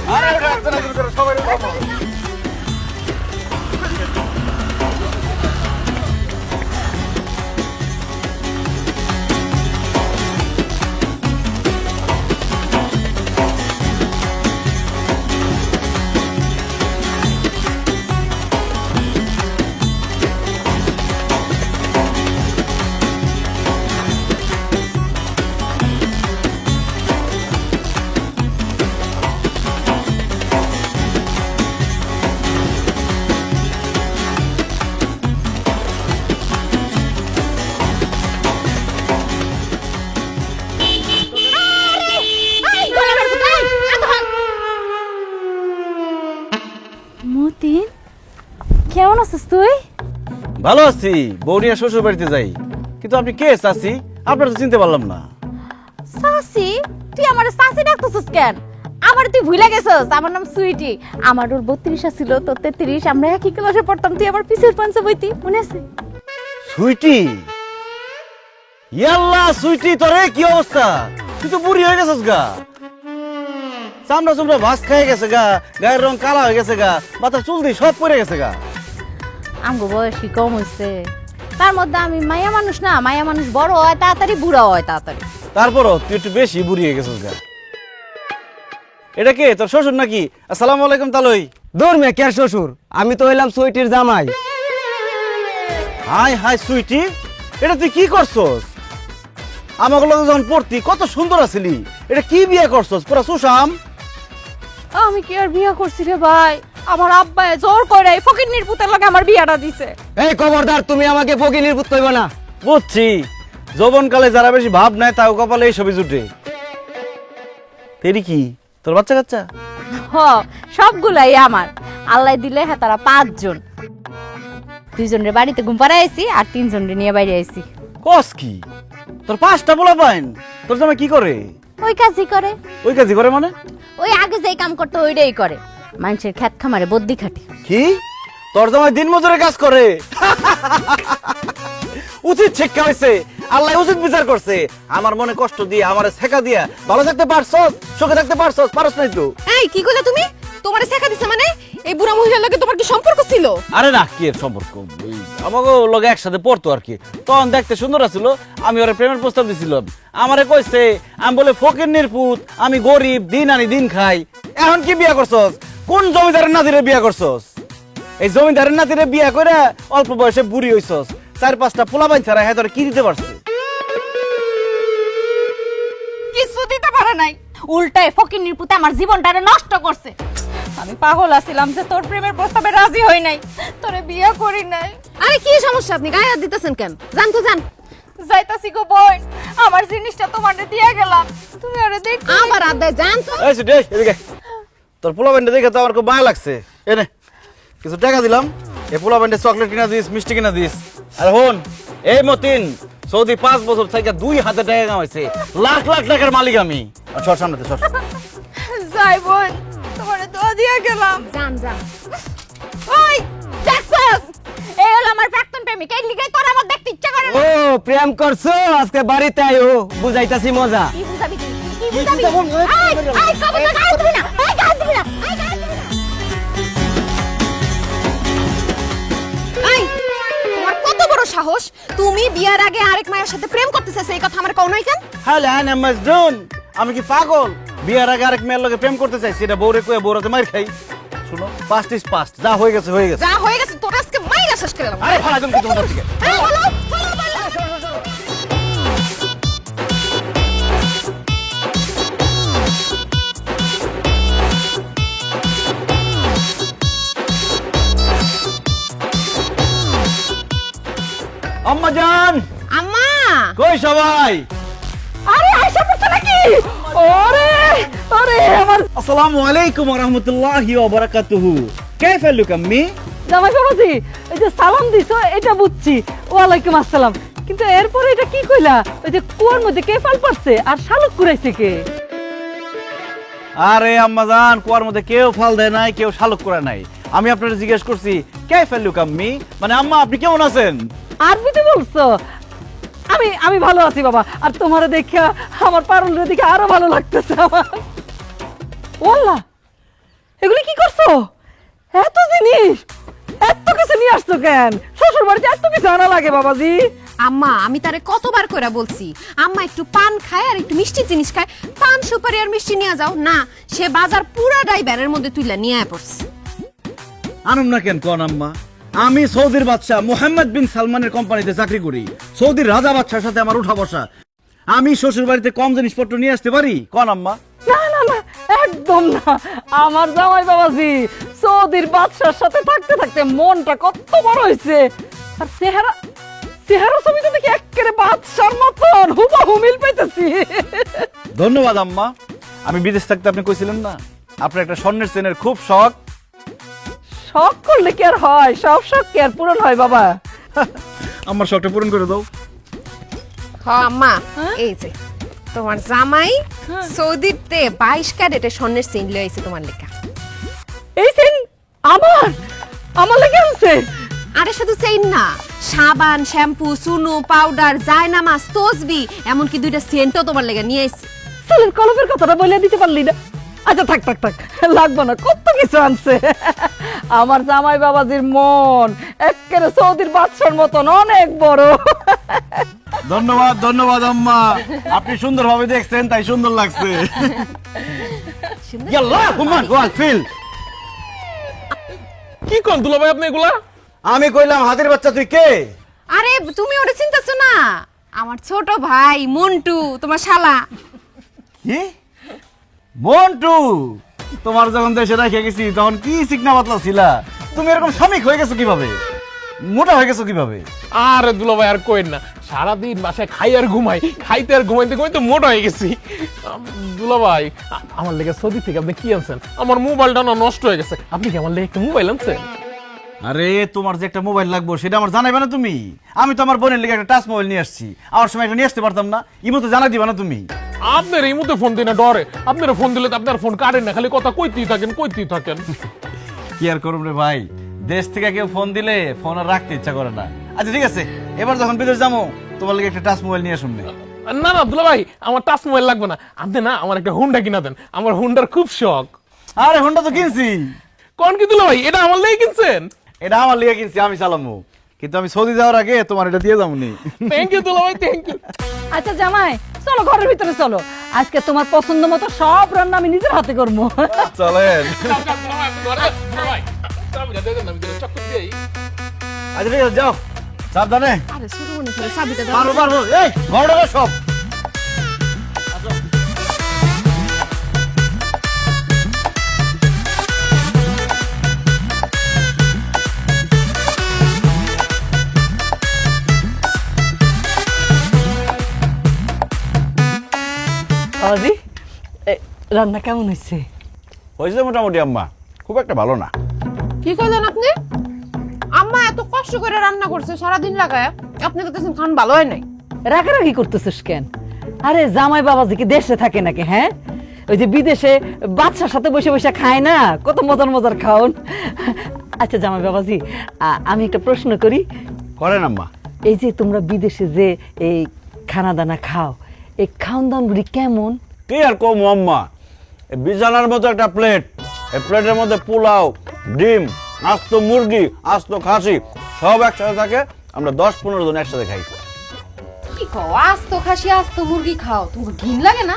মতিন, কেমন আছিস তুই? ভালো আছি, বৌনিয়া শ্বশুর বাড়িতে যাই। কিন্তু আপনি কে চাচি? আপনার তো চিনতে পারলাম না। সাসি? তুই আমার সাসি ডাকতেছিস কেন? আমার তুই ভুলে গেছিস, আমার নাম সুইটি। আমার ওর 32 ছিল, তোর 33। আমরা একই ক্লাসে পড়তাম, তুই আমার পিছের পাঞ্চে বইতি, মনে আছে? সুইটি, ইয়াল্লা সুইটি, তোরে কি অবস্থা? তুই তো বুড়ি হয়ে গেছিস গা। চামড়া চামড়া ভাস খেয়ে গেছে গা, গায়ের রং কালা হয়ে গেছে গা, মাথার চুল দিয়ে সব পড়ে গেছে গা। আমগো বয়স কি কম হয়েছে? তার মধ্যে আমি মায়া মানুষ না, মায়া মানুষ বড় হয় তাড়াতাড়ি, বুড়া হয় তাড়াতাড়ি। তারপরও তুই একটু বেশি বুড়ি হয়ে গেছিস গা। এটা কে, তোর শ্বশুর নাকি? আসসালামু আলাইকুম তালই। দূর মে কে শ্বশুর, আমি তো হইলাম সুইটির জামাই। হাই হাই সুইটি, এটা তুই কি করছস? আমাকে লগে যখন পড়তি কত সুন্দর আছিলি, এটা কি বিয়ে করছস? পুরা সুশাম। আমি কি আর বিয়ে করছি রে ভাই? আমার আব্বা জোর করে ফকিন্নির পুতের লগে আমার বিয়াটা দিছে। এই খবরদার, তুমি আমাকে ফকিনির পুত কইবা না। বুঝছি, যৌবনকালে যারা বেশি ভাব নেয় তাও কপালে এই ছবি জুটে। তেরি কি তোর বাচ্চা কাচ্চা? হ, সবগুলাই আমার। আল্লাহ দিলে হ্যাঁ তারা 5 জন। 2 জনের বাড়িতে ঘুম পাড়ায় আইছি আর 3 জনের নিয়ে বাইরে আইছি। কস কি? তোর 5টা পোলা পাইন? তোর জামাই কি করে? ওই কাজই করে। ওই কাজই করে মানে? ওই আগে যেই কাম করতে ওইটাই করে। মানুষের খেত খামারে বদ্যি খাটে। কি? তোর জামাই দিন মজুরে কাজ করে? উচিত শিক্ষা হয়েছে, আল্লাহ উচিত বিচার করছে। আমার মনে কষ্ট দিয়ে, আমারে শেখা দিয়া ভালো থাকতে পারছস, সুখে থাকতে পারছস, পারছ নাই তো? এই কি কইলা তুমি? তোমারে শেখা দিছে মানে? এই বুড়া মহিলার লগে তোমার কি সম্পর্ক ছিল? আরে না, কি এর সম্পর্ক? আমাকে লগে একসাথে পড়তো আর কি। তখন দেখতে সুন্দর আছিল, আমি ওরে প্রেমের প্রস্তাব দিছিলাম। আমারে কইছে, আমি বলে ফকিন্নির পুত, আমি গরিব, দিন আনি দিন খাই। এখন কি বিয়া করছস? কোন জমিদারের নাতিরে বিয়া করছস? এই জমিদারের নাতিরে বিয়া করে অল্প বয়সে বুড়ি হইছস। 4-5টা পোলাপাইন ছাড়া হ্যাঁ তোরে কি দিতে পারছে? কিছু দিতে পারে নাই, উল্টায় ফকিন্নির পুতে আমার জীবনটারে নষ্ট করছে। আমি পাগল আছিলাম যে তোর প্রেমের প্রস্তাবে রাজি হই নাই, তোরে বিয়ে করি নাই। আরে কি সমস্যা, আপনি গায়ে হাত দিতেছেন কেন? জান তো জান। যাইতাছি গো বোন, আমার জিনিসটা তোমারে দিয়ে গেলাম, তুমি আরে দেখ। আমার আদায় জান তো। এই সুটি, এদিকে। তোর পোলাপাইনটা দেখে তো আমার খুব মায়া লাগছে। এনে কিছু টাকা দিলাম, এই পোলাপাইনটা চকলেট কিনা দিস, মিষ্টি কিনা দিস। আর হন, এই মতিন সৌদি 5 বছর থেকে 2 হাতে টাকা কামাইছে, লাখ লাখ টাকার মালিক আমি। সর সামনে সর। যাই বোন, তোমারে দোয়া দিয়ে গেলাম। জান জান। ওই দেখছস, এই হলো আমার প্রাক্তন প্রেমিক, এই লিগে তোর আমার দেখতে ইচ্ছা করে ও প্রেম করছো, আজকে বাড়িতে আইও, বুঝাইতাছি মজা। কি বুঝাবি তুই? কি বুঝাবি? আই আই কবে তো গায়ে দিবি না, আই গায়ে দিবি না, আই গায়ে দিবি না। এই তোমার কত বড় সাহস? তুমি বিয়ার আগে আরেক মায়ের সাথে প্রেম করতে চাইছো, এই কথা আমার কও নাই কেন? হ্যালো আনা মাজনুন, আমি কি পাগল? বিয়ার আগে আরেক মেয়ের লগে প্রেম করতে চাইছি, এটা বউরে কয়ে বউরাতে মার খাই। শুনো, পাস্ট ইজ পাস্ট, যা হয়ে গেছে হয়ে গেছে। যা হয়ে গেছে তোর আজকে মাইরা শেষ করে দিলাম। আরে ভাড়া তুমি কি তোমার থেকে? এই বলো, বলো, বলো। আম্মা জান, আম্মা কই সবাই? আরে আয়সা পড়ছে নাকি? ওরে ওরে আমার আসসালামু আলাইকুম ওয়া রাহমাতুল্লাহি ওয়া বারাকাতুহু। كيف لك امي؟ জামাই বাবাজি, এই যে সালাম দিছো এটা বুঝছি, ওয়ালাইকুম আসসালাম, কিন্তু এরপরে এটা কি কইলা? ওই যে কুয়ার মধ্যে কে ফাল পারছে আর শালুক কুরাইছে কে? আরে আম্মা জান, কুয়ার মধ্যে কেউ ফাল দেয় নাই, কেউ শালক করে নাই। আমি আপনাকে জিজ্ঞেস করছি كيف لك امي, মানে আম্মা আপনি কেমন আছেন? আরবিতে বলছো? আমি ভালো আছি বাবা, আর তোমারে দেখা আমার পারুলের দিকে আরো ভালো লাগতেছে আমার। ওয়াল্লাহ, এগুলি কি করছো? এত জিনিস, এত কিছু নিয়ে আসছো কেন? শ্বশুর বাড়িতে এত কিছু আনা লাগে বাবাজি? আম্মা আমি তারে কতবার কইরা বলছি আম্মা একটু পান খায় আর একটু মিষ্টি জিনিস খায়, পান সুপারি আর মিষ্টি নিয়ে যাও না, সে বাজার পুরাটাই ব্যানের মধ্যে তুইলা নিয়ে আয় পড়ছে। আনুম না কেন কোন আম্মা? আমি সৌদির বাদশা মোহাম্মদ বিন সালমানের কোম্পানিতে চাকরি করি। সৌদির রাজা বাদশার সাথে আমার উঠা বসা। আমি শ্বশুর বাড়িতে কম জিনিসপত্র নিয়ে আসতে পারি কোন আম্মা? না না না, একদম না। আমার জামাই বাবাজি সৌদির বাদশার সাথে থাকতে থাকতে মনটা কত বড় হয়েছে, আর চেহারা ছবিটা দেখি একেবারে বাদশার মতন হুবহু মিল পেতেছি। ধন্যবাদ আম্মা। আমি বিদেশ থাকতে আপনি কইছিলেন না আপনার একটা স্বর্ণের চেনের খুব শখ। শখ করলে কি আর হয়? সব শখ কি আর পূরণ হয় বাবা? আমার শখটা পূরণ করে দাও। হ আম্মা, এই যে তোমার জামাই সৌদিতে 22 ক্যারেটের স্বর্ণের চেইন লয়ে আইছে তোমার লেখা। এই সেন আমার লেগে আনছে? আরে শুধু চেইন না, সাবান, শ্যাম্পু, সুনু, পাউডার, জায়নামাজ, তসবি, এমনকি 2টা সেন্টও তোমার লেগে নিয়ে আইছে। চলের কলমের কথাটা বলে দিতে পারলি না? আচ্ছা থাক থাক থাক, লাগবো না, কত কিছু আনছে। আমার জামাই বাবাজির মন একেবারে সৌদির বাদশার মতন অনেক বড়। ধন্যবাদ ধন্যবাদ আম্মা, আপনি সুন্দরভাবে দেখছেন তাই সুন্দর লাগছে। ইয়াল্লাহ হুমান গোয়াল ফিল। কি কোন দুলা ভাই আপনি এগুলা? আমি কইলাম হাতের বাচ্চা তুই কে? আরে তুমি ওটা চিন্তাছো না, আমার ছোট ভাই মন্টু, তোমার শালা। কি মন্টু? তোমার যখন দেশে রেখে গেছি তখন কি চিকনা পাতলা ছিলা, তুমি এরকম স্বামীক হয়ে গেছো কিভাবে? মোটা হয়ে গেছো কিভাবে? আরে দুলা ভাই আর কইন না, সারাদিন বাসায় খাই আর ঘুমাই, খাইতে আর ঘুমাইতে ঘুমাইতে মোটা হয়ে গেছি। দুলা ভাই আমার লেগে সৌদি থেকে আপনি কি আনছেন? আমার মোবাইলটা না নষ্ট হয়ে গেছে, আপনি কি আমার লেগে একটা মোবাইল আনছেন? আরে তোমার যে একটা মোবাইল লাগবে সেটা আমার জানাইবে না তুমি? আমি তো আমার বোনের লেগে একটা টাচ মোবাইল নিয়ে আসছি, আমার সময় এটা নিয়ে আসতে পারতাম না? ইমো তো জানাই দিবা না তুমি? আপনার এই মুহূর্তে ফোন দিই না ডরে, আপনার ফোন দিলে তো আপনার ফোন কাটেন না, খালি কথা কইতেই থাকেন কইতেই থাকেন। কি আর করব রে ভাই, দেশ থেকে কেউ ফোন দিলে ফোন আর রাখতে ইচ্ছা করে না। আচ্ছা ঠিক আছে, এবার যখন বিদেশ যাবো তোমার লেগে একটা টাচ মোবাইল নিয়ে শুনবে। না না দুলা ভাই আমার টাচ মোবাইল লাগবে না, আপনি না আমার একটা হুন্ডা কিনা দেন, আমার হুন্ডার খুব শখ। আরে হোন্ডা তো কিনছি। কোন কি দুলা ভাই, এটা আমার লেগে কিনছেন? এটা আমার লেগে কিনছি, আমি চালামু, কিন্তু আমি সৌদি যাওয়ার আগে তোমার এটা দিয়ে যাবো নি। থ্যাংক ইউ দুলা ভাই, থ্যাংক ইউ। আচ্ছা জামাই চলো ঘরের ভিতরে চলো, আজকে তোমার পছন্দ মতো সব রান্না আমি নিজের হাতে করবো। চলেন। আচ্ছা ঠিক আছে, যাও সাবধানে। আরে ছোট বোনের সাথে চাবিটা দাও। পারবো পারবো, এই ঘরটা সব। বাবাজি রান্না কেমন হয়েছে? হয়েছে মোটামুটি আম্মা, খুব একটা ভালো না। কি কইলেন আপনি? আম্মা এত কষ্ট করে রান্না করছে সারাদিন লাগায়, আপনি কইতেছেন খান ভালো হয় নাই। রাগারাগি করতেছিস কেন? আরে জামাই বাবাজি কি দেশে থাকে নাকি? হ্যাঁ, ওই যে বিদেশে বাদশার সাথে বসে বসে খায় না, কত মজার মজার খাওন। আচ্ছা জামাই বাবাজি, আমি একটা প্রশ্ন করি। করেন আম্মা। এই যে তোমরা বিদেশে যে এই খানা দানা খাও, এই খাওন দানগুলি কেমন? কি আর কম আম্মা, বিছানার মতো একটা প্লেট, এই প্লেটের মধ্যে পোলাও, ডিম, আস্ত মুরগি, আস্ত খাসি সব একসাথে থাকে। আমরা 10-15 জন একসাথে খাই। কি কও, আস্ত খাসি আস্ত মুরগি খাও, তোমার ঘিন লাগে না?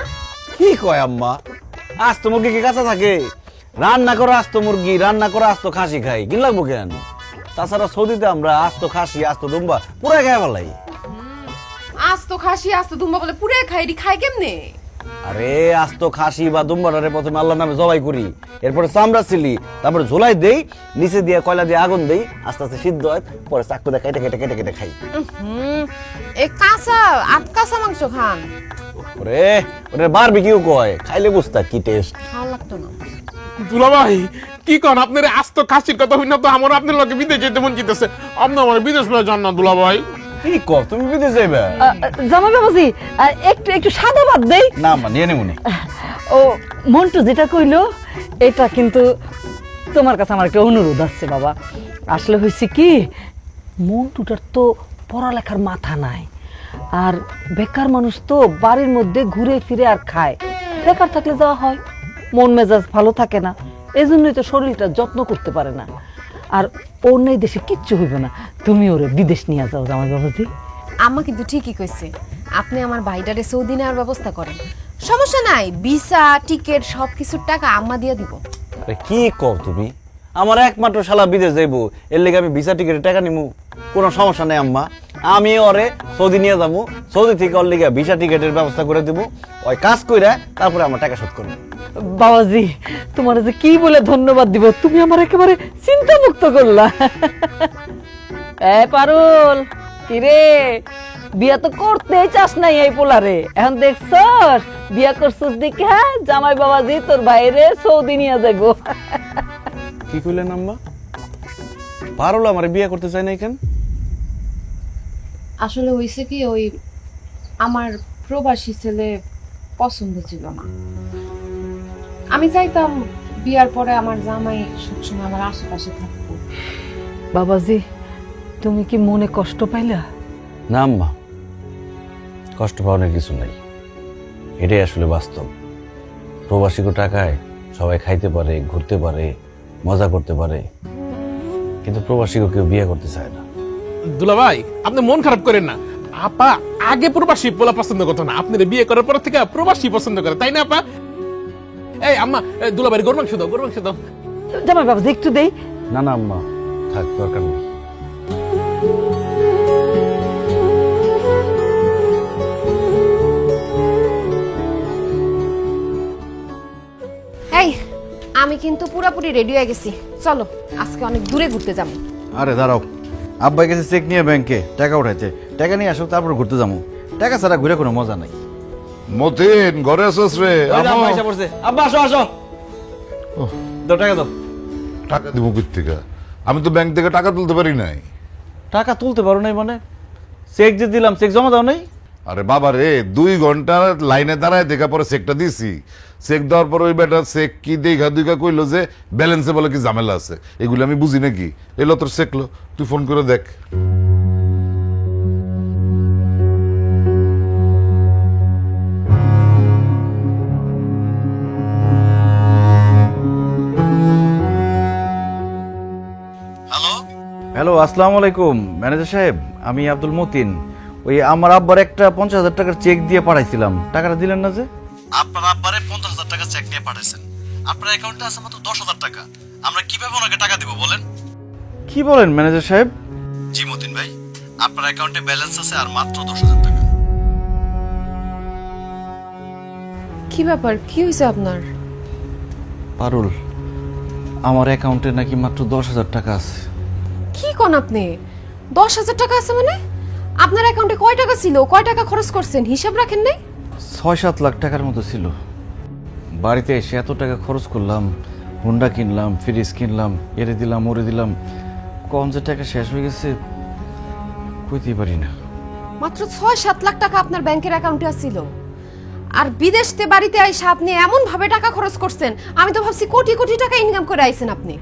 কি কয় আম্মা, আস্ত মুরগি কি কাঁচা থাকে? রান্না করে আস্ত মুরগি, রান্না করে আস্ত খাসি খাই, কি লাগবো কেন? তাছাড়া সৌদিতে আমরা আস্ত খাসি আস্ত দুম্বা পুরাই খাই ভালাই। আস্ত খাসি আস্ত দুম্বা বলে পুরে খাই, খাই কেমনে? আরে আজ তো খাসি বা দুম্বারে প্রথমে আল্লাহর নামে জবাই করি, এরপরে চামড়া সিলি, তারপরে ঝোলাই দেই, নিচে দিয়ে কয়লা দিয়ে আগুন দেই, আস্তে আস্তে সিদ্ধ হয়, পরে চাকু দিয়ে কেটে কেটে কেটে কেটে খাই। এই কাঁচা কাঁচা মাংস খান, ওরে ওরে বারবিকিউ কয়, খাইলে বুঝতা কি টেস্ট। ভালো লাগতো না। দুলাভাই কি কন আপনার আস্ত খাসির কথা হই না তো আমার আপনার লগে বিদেশ যেতে মন চাইতেছে, আপনি আমার বিদেশ লয়ে যান না দুলাভাই। কি কর তুমি বিদেশ যাইবা? জামাই বাবাজি একটু একটু সাদা ভাত দেই। না মা নিয়ে নেমুনি। ও মন্টু যেটা কইলো এটা কিন্তু তোমার কাছে আমার একটা অনুরোধ আছে বাবা। আসলে হয়েছে কি, মন্টুটার তো পড়ালেখার মাথা নাই, আর বেকার মানুষ তো বাড়ির মধ্যে ঘুরে ফিরে আর খায়, বেকার থাকলে যাওয়া হয়, মন মেজাজ ভালো থাকে না, এই জন্যই তো শরীরটা যত্ন করতে পারে না। আর ওর নেই দেশে কিচ্ছু হইবে না, তুমি ওরে বিদেশ নিয়ে যাও জামাই বাবাজি। আম্মা কিন্তু ঠিকই কইছে, আপনি আমার ভাইটারে সৌদি নেওয়ার ব্যবস্থা করেন, সমস্যা নাই, ভিসা টিকিট সবকিছুর টাকা আম্মা দিয়ে দিব। আরে কি কর তুমি, আমার একমাত্র শালা বিদেশ যাইবো, এর লেগে আমি ভিসা টিকিটের টাকা নিমু? কোনো সমস্যা নেই আম্মা, আমি ওরে সৌদি নিয়ে যাবো, সৌদি থেকে ওর লেগে ভিসা টিকিটের ব্যবস্থা করে দিব, ওই কাজ কইরা তারপরে আমার টাকা শোধ করবো। বাবাজি তোমার যে কি বলে ধন্যবাদ দিব, তুমি আমার একেবারে চিন্তা মুক্ত করলা। এ পারুল, কিরে বিয়া তো করতেই চাস নাই এই পোলারে, এখন দেখছস বিয়া করছস দেখে জামাই বাবাজি তোর বাইরে সৌদি নিয়ে যাইবো। কি কইলেন আম্মা? পারুল আমার বিয়ে করতে চাই নাই কেন? আসলে হইছে কি, ওই আমার প্রবাসী ছেলে পছন্দ ছিল না, আমি চাইতাম বিয়ার পরে আমার জামাই সবসময় আমার আশেপাশে থাকতো। বাবাজি তুমি কি মনে কষ্ট পাইলা? না আম্মা, কষ্ট পাওয়ার কিছু নাই, এটাই আসলে বাস্তব। প্রবাসীকে টাকায় সবাই খাইতে পারে, ঘুরতে পারে, মজা করতে পারে, কিন্তু প্রবাসীকে কেউ বিয়ে করতে চায় না। দুলাভাই আপনি মন খারাপ করেন না, আপা আগে প্রবাসী পোলা পছন্দ করতো না, আপনার বিয়ে করার পর থেকে প্রবাসী পছন্দ করে, তাই না আপা? এই আম্মা দুলাভাইয়ের গরু মাংস দাও, গরু মাংস দাও। জামাই বাবাজি একটু দেই। না না আম্মা থাক, দরকার নেই। এই আমি কিন্তু পুরাপুরি রেডি হয়ে গেছি, চলো আজকে অনেক দূরে ঘুরতে যাবো। আরে দাঁড়াও, আব্বাই গেছে চেক নিয়ে ব্যাংকে টাকা উঠাইতে, টাকা নিয়ে আসো তারপর ঘুরতে যাবো, টাকা ছাড়া ঘুরে কোনো মজা নাই। মতিন ঘরে আসছ রে? আব্বা এসে পড়ছে, আব্বা আসো আসো, দাও টাকা দাও। টাকা দিব কই থেকে? আমি তো ব্যাংক থেকে টাকা তুলতে পারি নাই। টাকা তুলতে পারো নাই মানে? চেক যে দিলাম চেক জমা দাও নাই? আরে বাবা রে, 2 ঘন্টা লাইনে দাঁড়ায় দেখা পরে চেকটা দিছি, চেক দেওয়ার পর ওই বেটা চেক কি দেখা দুইকা কইলো যে ব্যালেন্সে বলে কি ঝামেলা আছে, এগুলো আমি বুঝি নাকি? এলো তোর চেকলো, তুই ফোন করে দেখ। হ্যালো আসসালামু আলাইকুম ম্যানেজার সাহেব, আমি আব্দুল মতিন। ওই আমার আব্বার একটা 50,000 টাকার চেক দিয়ে পাঠাইছিলাম, টাকাটা দিলেন না যে? আপনার আব্বারে 50,000 টাকা চেক নিয়ে পাঠাইছেন, আপনার অ্যাকাউন্টে আছে মাত্র 10,000 টাকা, আমরা কিভাবে ওনাকে টাকা দিব বলেন? কি বলেন ম্যানেজার সাহেব? জি মতিন ভাই, আপনার অ্যাকাউন্টে ব্যালেন্স আছে আর মাত্র 10,000 টাকা। কি ব্যাপার, কি হয়েছে আপনার? পারুল, আমার অ্যাকাউন্টে নাকি মাত্র 10,000 টাকা আছে। কি কোন আপনি? 10,000 টাকা আছে মানে? আপনার অ্যাকাউন্টে কয় টাকা ছিল, কয় টাকা খরচ করছেন হিসাব রাখেন নাই? 6-7 লাখ টাকার মতো ছিল। বাড়িতে এসে এত টাকা খরচ করলাম, হুন্ডা কিনলাম, ফ্রিজ কিনলাম, এরে দিলাম ওরে দিলাম, কম যে টাকা শেষ হয়ে গেছে কইতেই পারি না। মাত্র 6-7 লাখ টাকা আপনার ব্যাংকের অ্যাকাউন্টে ছিল, আর বিদেশ থেকে বাড়িতে এসে আপনি এমন ভাবে টাকা খরচ করছেন, আমি তো ভাবছি কোটি কোটি টাকা ইনকাম করে আইছেন আপনি।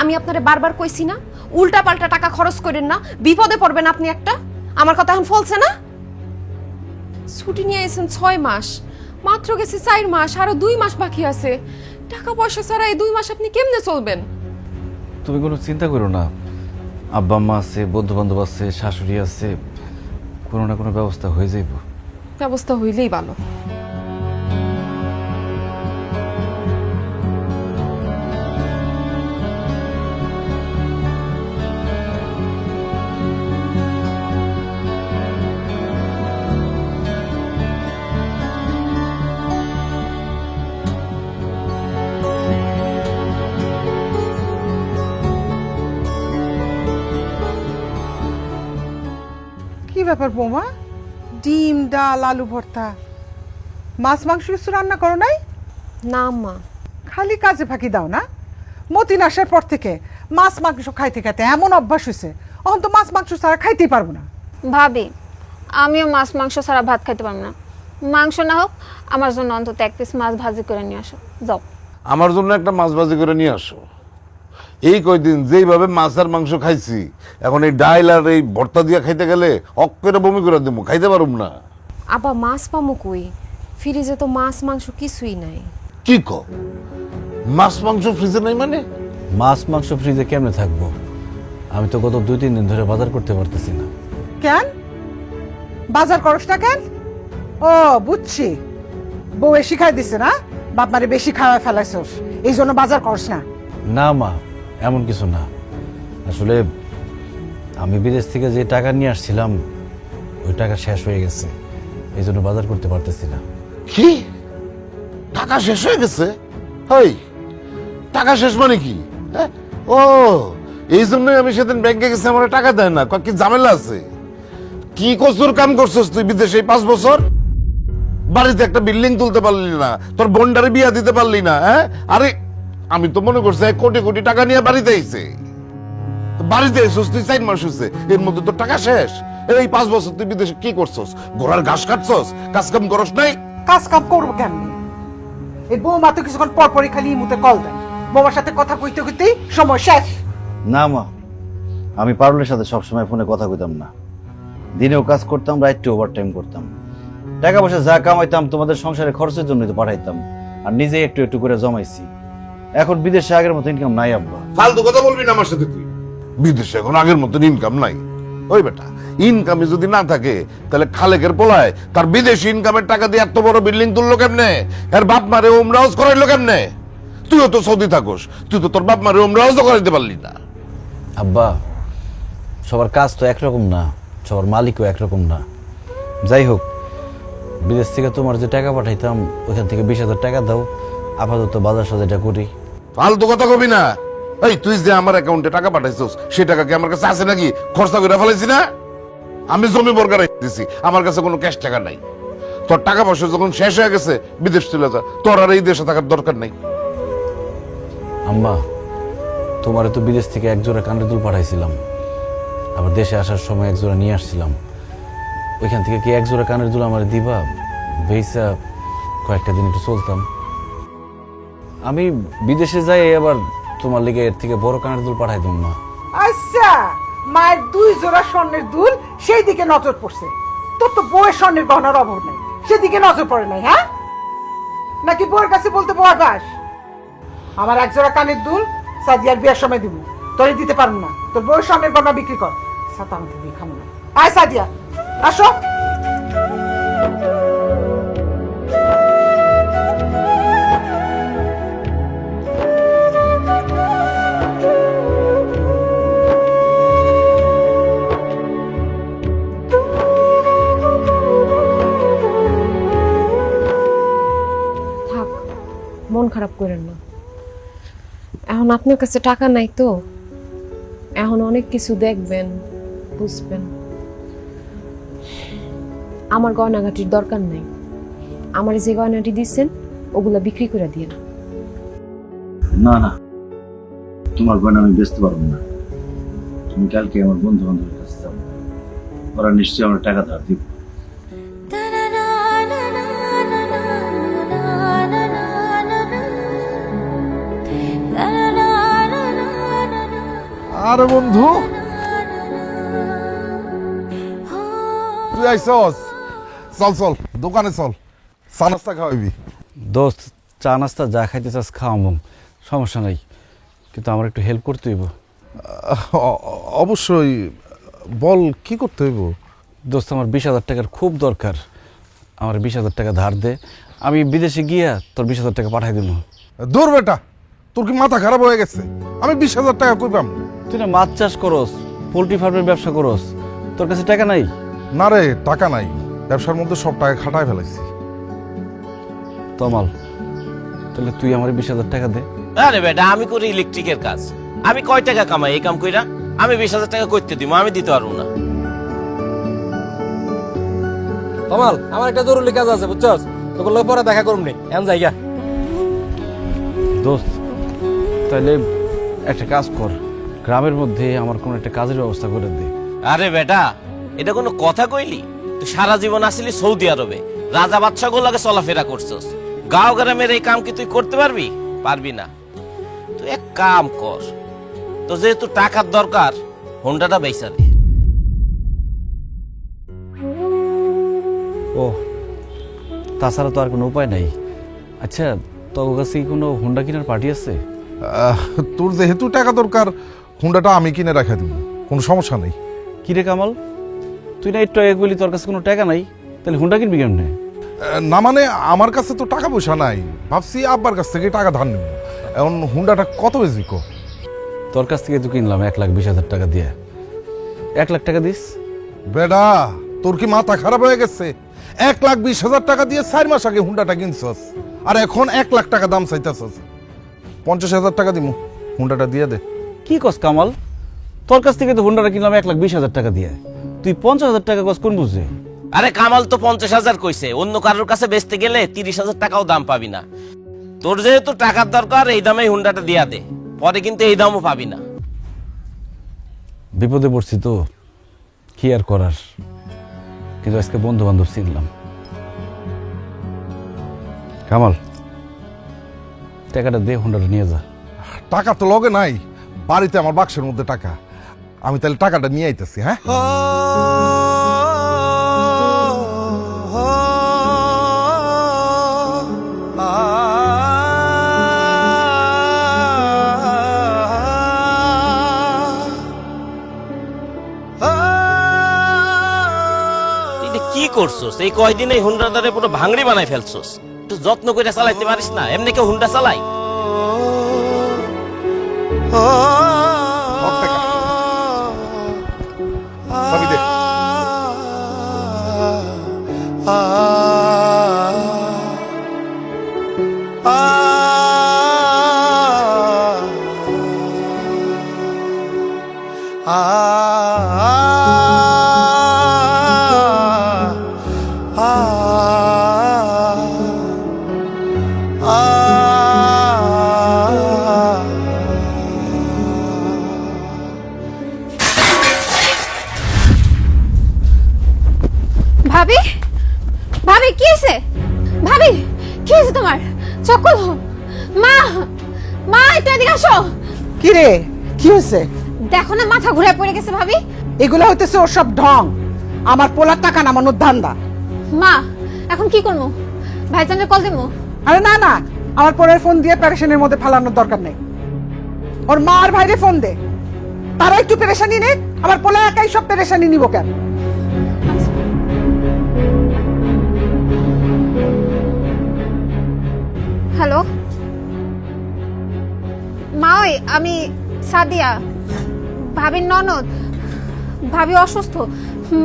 আমি আপনারে বারবার কইছি না উল্টা পাল্টা টাকা খরচ করেন না, বিপদে পড়বেন আপনি একটা। আমার কথা এখন ফলছে না? ছুটি নিয়ে এসেছেন 6 মাস, মাত্র গেছে 4 মাস, আরো 2 মাস বাকি আছে। টাকা পয়সা ছাড়া এই 2 মাস আপনি কেমনে চলবেন? তুমি কোনো চিন্তা করো না, আব্বা আম্মা আছে, বন্ধু বান্ধব আছে, শাশুড়ি আছে, কোনো না কোনো ব্যবস্থা হয়ে যাইব। ব্যবস্থা হইলেই ভালো। ব্যাপার বৌমা, ডিম ডাল আলু ভর্তা, মাছ মাংস কিছু রান্না করো নাই? না আম্মা, খালি কাজে ফাঁকি দাও না। মতিন আসার পর থেকে মাছ মাংস খাইতে খাইতে এমন অভ্যাস হয়েছে, এখন তো মাছ মাংস ছাড়া খাইতেই পারবো না। ভাবি আমিও মাছ মাংস ছাড়া ভাত খাইতে পারবো না। মাংস না হোক আমার জন্য অন্তত এক পিস মাছ ভাজি করে নিয়ে আসো যাও। আমার জন্য একটা মাছ ভাজি করে নিয়ে আসো। এই কয়দিন যেইভাবে মাছ আর মাংস খাইছি, এখন এই ডাইল আর এই ভর্তা দিয়ে খাইতে গেলে অক্কেরে বমি করে দেবো, খাইতে পারুম না। আবার মাছ পামু কই? ফ্রিজে তো মাছ মাংস কিছুই নাই। কি ক, মাছ মাংস ফ্রিজে নাই মানে? মাছ মাংস ফ্রিজে কেমনে থাকবো? আমি তো গত 2-3 দিন ধরে বাজার করতে পারতেছি না। কেন বাজার করস না কেন? ও বুঝছি, বউ শিখাই দিছে না, বাপ মারে বেশি খাওয়া ফেলাইছস, এই জন্য বাজার করস না। না মা, এমন কিছু না। আসলে আমি বিদেশ থেকে যে টাকা নিয়ে আসছিলাম ওই টাকা শেষ হয়ে গেছে, এই জন্য বাজার করতে পারতেছি না। কি টাকা শেষ হয়ে গেছে? হেই, টাকা শেষ মানে কি? হ্যাঁ? ও এই জন্যই আমি সেদিন ব্যাংকে গেছি, আমার টাকা দেয় না। কি ঝামেলা আছে? কি কসুর কাম করছস তুই বিদেশে এই 5 বছর? বাড়িতে একটা বিল্ডিং তুলতে পারলি না, তোর বোনটারে বিয়া দিতে পারলি না। হ্যাঁ, আরে আমি তো মনে করছি 1 কোটি কোটি টাকা নিয়ে বাড়িতে আইছে। বাড়িতে এসেছিস তুই 4 মাস হয়েছে, এর মধ্যে তোর টাকা শেষ। এই 5 বছর তুই বিদেশে কি করছস? ঘোড়ার ঘাস কাটছস, কাজ কাম করস নাই? কাজ কাম করবো কেমনি? এই বৌমা তো কিছুক্ষণ পর পরই খালি মুতে কল দেয়, বৌমার সাথে কথা কইতে কইতেই সময় শেষ। না মা, আমি পারুলের সাথে সবসময় ফোনে কথা কইতাম না। দিনেও কাজ করতাম, রাইটে ওভারটাইম করতাম। টাকা পয়সা যা কামাইতাম তোমাদের সংসারে খরচের জন্যই তো পাঠাইতাম, আর নিজে একটু একটু করে জমাইছি। এখন বিদেশে আগের মতো ইনকাম নাই আব্বা। ফালতু কথা বলবি না আমার সাথে তুই। বিদেশে এখন আগের মতন ইনকাম নাই। ওই বেটা, ইনকামে যদি না থাকে তাহলে খালেকের পোলায় তার বিদেশি ইনকামের টাকা দিয়ে এত বড় বিল্ডিং তুললো কেমনে? এর বাপ মারে উমরা হজ করাইলো কেমনে? তুইও তো সৌদি থাকস, তুই তো তোর বাপ মারে উমরা হজ করাইতে পারলি না। আব্বা, সবার কাজ তো একরকম না, সবার মালিকও একরকম না। যাই হোক, বিদেশ থেকে তোমার যে টাকা পাঠাইতাম ওইখান থেকে 20,000 টাকা দাও, আপাতত বাজার সাজাটা করি। ফালতু কথা কবি না। এই তুই যে আমার অ্যাকাউন্টে টাকা পাঠাইছস সে টাকা কি আমার কাছে আছে নাকি? খরচা করে ফেলাইছি না? আমি জমি বর্গা দিছি, আমার কাছে কোনো ক্যাশ টাকা নাই। তোর টাকা পয়সা যখন শেষ হয়ে গেছে বিদেশ চলে যা, তোর আর এই দেশে থাকার দরকার নাই। আম্মা, তোমারে তো বিদেশ থেকে 1 জোড়া কানের দুল পাঠাইছিলাম, আবার দেশে আসার সময় 1 জোড়া নিয়ে আসছিলাম। ওইখান থেকে কি 1 জোড়া কানের দুল আমার দিবা? বেইসা কয়েকটা দিন একটু চলতাম। আমি বিদেশে যাই আবার তোমার লিগে এর থেকে বড় কানের দুল পাঠাই দিম মা। আচ্ছা, মায়ের 2 জোড়া স্বর্ণের দুল সেই দিকে নজর পড়ছে, তোর তো বউয়ের স্বর্ণের গহনার অভাব নেই, সেদিকে নজর পড়ে নাই? হ্যাঁ, নাকি বউয়ের কাছে বলতে বউ আকাশ আমার 1 জোড়া কানের দুল সাদিয়ার বিয়ের সময় দিব, তোরে দিতে পারবো না। তোর বউয়ের স্বর্ণের গহনা বিক্রি কর, সাথে আমাকে দিয়ে খাবো না। আয় সাদিয়া, আসো। থাক, মন খারাপ করেন না। এখন আপনার কাছে টাকা নাই তো, এখন অনেক কিছু দেখবেন, বুঝবেন। আমার গয়নাগাটির দরকার নাই, আমার যে গয়নাটি দিচ্ছেন ওগুলা বিক্রি করে দিয়ে। না না, তোমার গয়না আমি বেচতে পারবো না। তুমি কালকে আমার বন্ধু বান্ধবের কাছে যাও, ওরা নিশ্চয়ই আমার টাকা ধার দিব। আরে বন্ধু, তুই আইসস? চল চল দোকানে চল, চা নাস্তা খাওয়াবি। দোস্ত, চা নাস্তা যা খাইতে চাস খাওয়াবো, সমস্যা নাই, কিন্তু আমার একটু হেল্প করতে হইব। অবশ্যই, বল কি করতে হইব? দোস্ত, আমার 20,000 টাকার খুব দরকার। আমার 20,000 টাকা ধার দে, আমি বিদেশে গিয়া তোর 20,000 টাকা পাঠাই দিব। দূর বেটা, তোর কি মাথা খারাপ হয়ে গেছে? আমি 20,000 টাকা কই পাম? তুই না মাছ চাষ করস, পোল্ট্রি ফার্মের ব্যবসা করস, তোর কাছে টাকা নাই? না রে, টাকা নাই, ব্যবসার মধ্যে সব টাকা খাটায় ফেলাইছি। তমাল, তাহলে তুই আমার 20,000 টাকা দে। আরে বেটা, আমি করি ইলেকট্রিকের কাজ, আমি কয় টাকা কামাই এই কাম কইরা? আমি 20,000 টাকা করতে দিব, আমি দিতে পারবো না। কমাল আমার একটা জরুরি কাজ আছে বুঝছস তোকে লোক পরে দেখা করুম নি এমন জায়গা দোস্ত তাহলে একটা কাজ কর, গ্রামের মধ্যে আমার কোনো একটা কাজের ব্যবস্থা করে দে। আরে বেটা, এটা কোনো কথা কইলি? তুই সারা জীবন আসলি সৌদি আরবে, রাজা বাদশাহ গুলাকে চলাফেরা করছস। গাঁও গ্রামের এই কাম কি তুই করতে পারবি? পারবি না। তুই এক কাম কর, তো যেহেতু টাকার দরকার, হোন্ডাটা বেচা দে। ও, তাছাড়া তো আর কোনো উপায় নাই। আচ্ছা, তোর কাছে কি কোনো হুন্ডা কেনার পার্টি আছে? তোর যেহেতু টাকা দরকার, হুন্ডাটা আমি কিনে রাখা দিব, কোনো সমস্যা নেই। কিরে কামাল, তুই না একটু আগে বলি তোর কাছে কোনো টাকা নাই, তাহলে হুন্ডা কিনবি কেমনে? না মানে আমার কাছে তো টাকা পয়সা নাই, ভাবছি আব্বার কাছ থেকে টাকা ধার নেব। এখন হুন্ডাটা কত বেশি কো? তোর কাছ থেকে তো কিনলাম 1,20,000 টাকা দিয়ে। 1 লাখ টাকা দিস? বেডা, তোর কি মাথা খারাপ হয়ে গেছে? 1,20,000 টাকা দিয়ে 4 মাস আগে হুন্ডাটা কিনছস, আর এখন 1 লাখ টাকা দাম চাইতেছস। 50,000 টাকা দিমু, হুন্ডাটা দিয়ে দে। কি কস কামাল, তোর কাছ থেকে তো হুন্ডাটা কিনলাম 1,20,000 টাকা দিয়ে, তুই 50,000 টাকা কস কোন বুঝে? আরে কামাল তো 50,000 কইছে, অন্য কারোর কাছে বেচতে গেলে 30,000 টাকাও দাম পাবি না। তোর যেহেতু টাকার দরকার, এই দামে হুন্ডাটা দিয়া দে, পরে কিন্তু এই দামও পাবি না। বিপদে পড়ছি তো, কি আর করার। কিন্তু আজকে বন্ধু বান্ধব চিনলাম। কামাল, টাকাটা দে, হুন্ডাটা নিয়ে যা। টাকা তো লগে নাই, বাড়িতে আমার বাক্সের মধ্যে টাকা। আমি তাহলে টাকাটা নিয়ে আইতেছি। হ্যাঁ, কি করছস? এই কয়দিন এই হুন্ডাটারে পুরো ভাঙড়ি বানাই ফেলছস। একটু যত্ন করে চালাইতে পারিস না? এমনি কেউ হুন্ডা চালাই? চাবি দে। ভাবি, ভাবি কি হয়েছে? ভাবি কি হয়েছে তোমার? চোখ খোলো। মা, মা একটু এদিকে আসো। কি রে, কি হয়েছে? দেখো না, মাথা ঘুরে পড়ে গেছে ভাবি। এগুলো হইতেছে ওর সব ঢং, আমার পোলার টাকা নামানোর ধান্দা। মা, এখন কি করবো? ভাইজানের কল দেবো? আরে না না, আমার পরের ফোন দিয়ে প্যারেশানের মধ্যে ফালানোর দরকার নেই। ওর মা আর ভাইরে ফোন দে, তারা একটু পেরেশানি নে। আমার পোলা একাই সব পেরেশানি নিব কেন? হ্যালো মা, ওই আমি সাদিয়া, ভাবির ননদ। ভাবি অসুস্থ,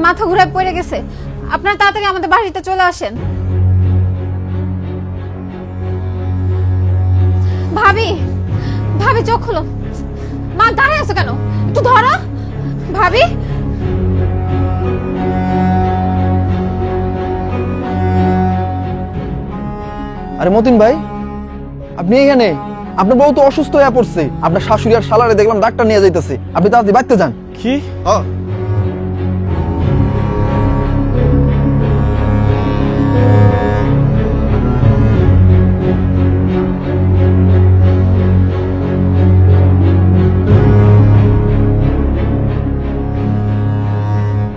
মাথা ঘুরে পড়ে গেছে। আপনারা তাড়াতাড়ি আমাদের বাড়িতে চলে আসেন। ভাবি, ভাবি চোখ খোলো। মা দাঁড়ায় আছো কেন? একটু ধরো ভাবি। আরে মতিন ভাই, আপনি এখানে? আপনার বউ তো অসুস্থ হয়ে পড়ছে, আপনার শাশুড়ি আর শালারে দেখলাম ডাক্তার নিয়ে যাইতেছে, আপনি তাড়াতাড়ি বাড়িতে যান। কি?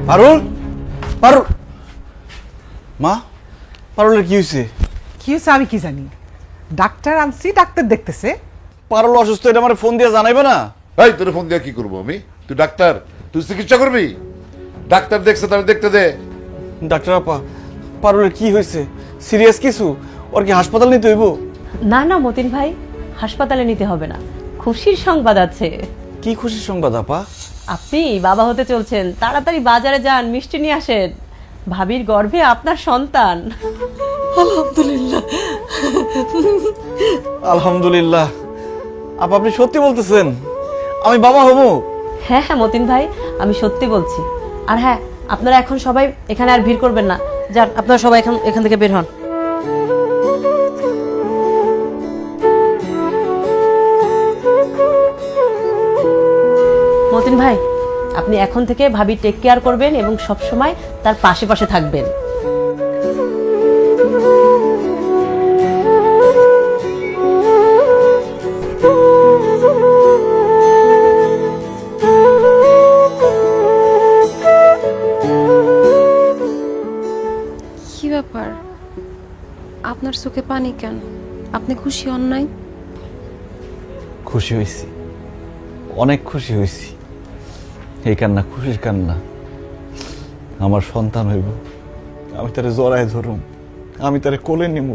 পারুল, পারুল, মা, পারুলের কি হয়েছে? কি হয়েছে আমি কি জানি? ডাক্তার আনছি, ডাক্তার দেখতেছে। পারুল অসুস্থ, এটা আমার ফোন দিয়ে জানাইবে না? এই তোর ফোন দিয়ে কি করবো আমি? তুই ডাক্তার, তুই চিকিৎসা করবি? ডাক্তার দেখছে, তাহলে দেখতে দে। ডাক্তার আপা, পারুলের কি হয়েছে? সিরিয়াস কিছু? ওর কি হাসপাতাল নিতে হইব? না না মতিন ভাই, হাসপাতালে নিতে হবে না, খুশির সংবাদ আছে। কি খুশির সংবাদ আপা? আপনি বাবা হতে চলছেন, তাড়াতাড়ি বাজারে যান, মিষ্টি নিয়ে আসেন। ভাবির গর্ভে আপনার সন্তান। আলহামদুলিল্লাহ। আলহামদুলিল্লাহ। আপা আপনি সত্যি বলতেছেন? আমি বাবা হব? হ্যাঁ হ্যাঁ মতিন ভাই, আমি সত্যি বলছি। আর হ্যাঁ, আপনারা এখন সবাই এখানে আর ভিড় করবেন না, যান আপনারা সবাই এখান থেকে বের হন। মতিন ভাই, আপনি এখন থেকে ভাবি টেক কেয়ার করবেন এবং সব সময় তার পাশে পাশে থাকবেন। কি ব্যাপার, আপনার চোখে পানি কেন? আপনি খুশি হন নাই? খুশি হয়েছি, অনেক খুশি হয়েছি। এই কান্না খুশির কান্না। আমার সন্তান হইব, আমি তারে জড়ায় ধরুম, আমি তারে কোলে নিব,